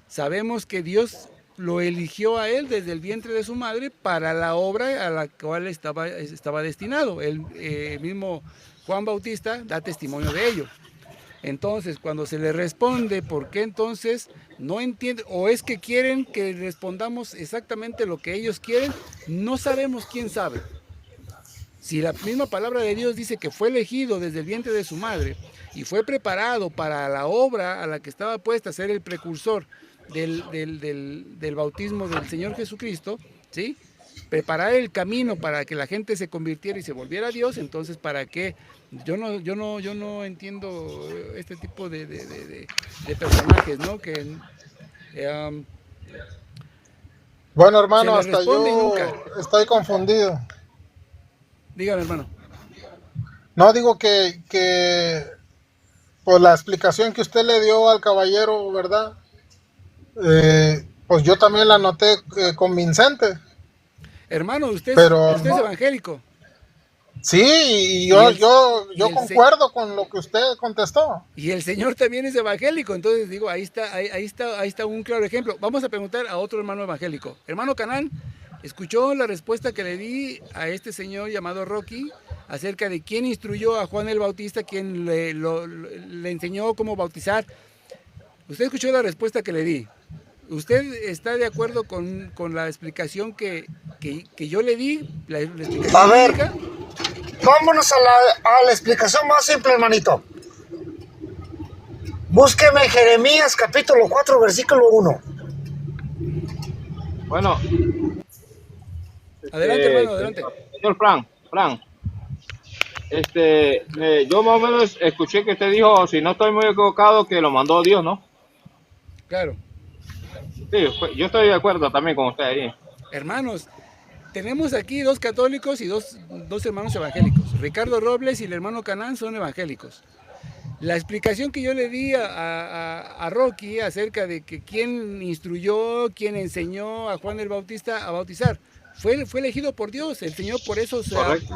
sabemos que Dios lo eligió a él desde el vientre de su madre para la obra a la cual estaba destinado. El mismo Juan Bautista da testimonio de ello. Entonces, cuando se le responde por qué entonces no entiende, o es que quieren que respondamos exactamente lo que ellos quieren, no sabemos quién sabe. Si la misma palabra de Dios dice que fue elegido desde el vientre de su madre y fue preparado para la obra a la que estaba puesta, ser el precursor del bautismo del Señor Jesucristo, ¿sí? Preparar el camino para que la gente se convirtiera y se volviera a Dios, entonces ¿para qué? Yo no entiendo este tipo de personajes, ¿no? Que bueno, hermano, hasta yo estoy confundido. Dígame, hermano. No, digo que por la explicación que usted le dio al caballero, ¿verdad? Pues yo también la noté convincente. Hermano, usted es evangélico. Sí, y yo concuerdo con lo que usted contestó. Y el Señor también es evangélico, entonces digo, ahí está un claro ejemplo. Vamos a preguntar a otro hermano evangélico. Hermano Canán, ¿escuchó la respuesta que le di a este señor llamado Rocky acerca de quién instruyó a Juan el Bautista, quién le enseñó cómo bautizar? ¿Usted escuchó la respuesta que le di? ¿Usted está de acuerdo con la explicación que yo le di? La explicación a ver, bíblica? Vámonos a la explicación más simple, hermanito. Búsqueme Jeremías capítulo 4, versículo 1. Bueno. Adelante, hermano, adelante. Señor Frank. Yo más o menos escuché que usted dijo, si no estoy muy equivocado, que lo mandó Dios, ¿no? Claro. Sí, yo estoy de acuerdo también con usted ahí. Hermanos, tenemos aquí dos católicos y dos hermanos evangélicos. Ricardo Robles y el hermano Canán son evangélicos. La explicación que yo le di a Rocky acerca de que quién instruyó, quién enseñó a Juan el Bautista a bautizar, fue elegido por Dios. El Señor por eso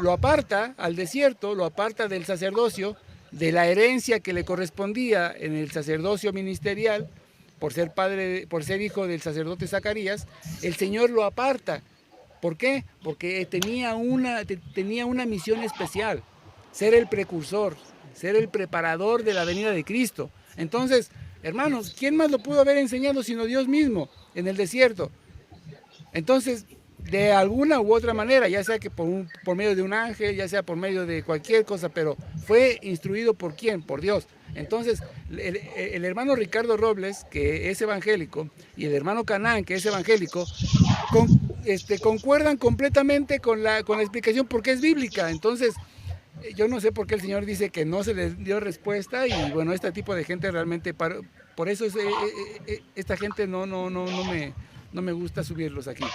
lo aparta al desierto, lo aparta del sacerdocio, de la herencia que le correspondía en el sacerdocio ministerial, por ser hijo del sacerdote Zacarías. El Señor lo aparta. ¿Por qué? Porque tenía una misión especial, ser el precursor, ser el preparador de la venida de Cristo. Entonces, hermanos, ¿quién más lo pudo haber enseñado sino Dios mismo en el desierto? Entonces, de alguna u otra manera, ya sea que por medio de un ángel, ya sea por medio de cualquier cosa, pero fue instruido ¿por quién? Por Dios. Entonces, el hermano Ricardo Robles, que es evangélico, y el hermano Canán, que es evangélico, concuerdan completamente con la explicación porque es bíblica. Entonces, yo no sé por qué el Señor dice que no se les dio respuesta, y bueno, este tipo de gente realmente, por eso esta gente no me gusta subirlos aquí.